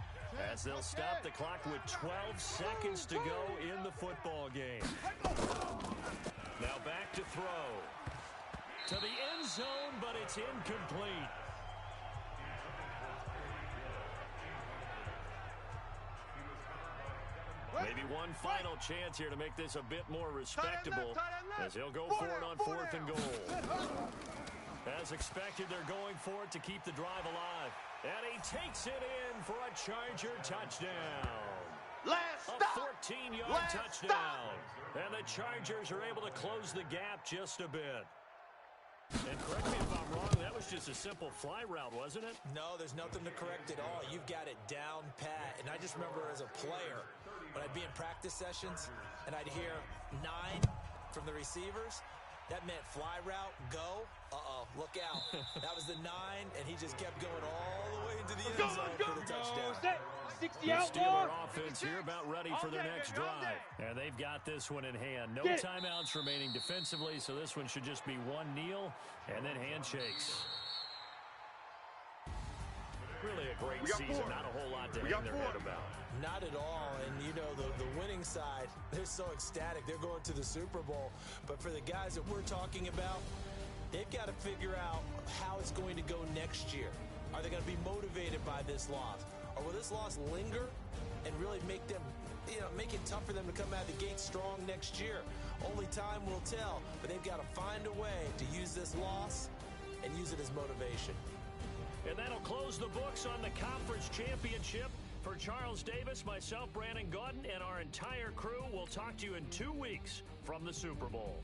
as they'll stop the clock with 12 seconds to go in the football game. Now back to throw. To the end zone, but it's incomplete. Maybe one final chance here to make this a bit more respectable as he'll go for it on 4th and goal. As expected, they're going for it to keep the drive alive. And he takes it in for a Charger touchdown. A 14-yard touchdown. And the Chargers are able to close the gap just a bit. And correct me if I'm wrong, that was just a simple fly route, wasn't it? No, there's nothing to correct at all. You've got it down pat. And I just remember as a player, when I'd be in practice sessions and I'd hear 9 from the receivers, that meant fly route, go. Look out. That was the 9, and he just kept going all the way into the end zone for the touchdown. 60 out. The Steeler offense here about ready for their next drive. And they've got this one in hand. No timeouts remaining defensively, so this one should just be one kneel and then handshakes. Really a great season. Not a whole lot to hang their head about. Not at all. And, you know, the winning side, they're so ecstatic. They're going to the Super Bowl. But for the guys that we're talking about, they've got to figure out how it's going to go next year. Are they going to be motivated by this loss? Or will this loss linger and really make them, make it tough for them to come out of the gate strong next year? Only time will tell. But they've got to find a way to use this loss and use it as motivation. And that'll close the books on the conference championship. For Charles Davis, myself, Brandon Gaudin, and our entire crew, we'll talk to you in 2 weeks from the Super Bowl.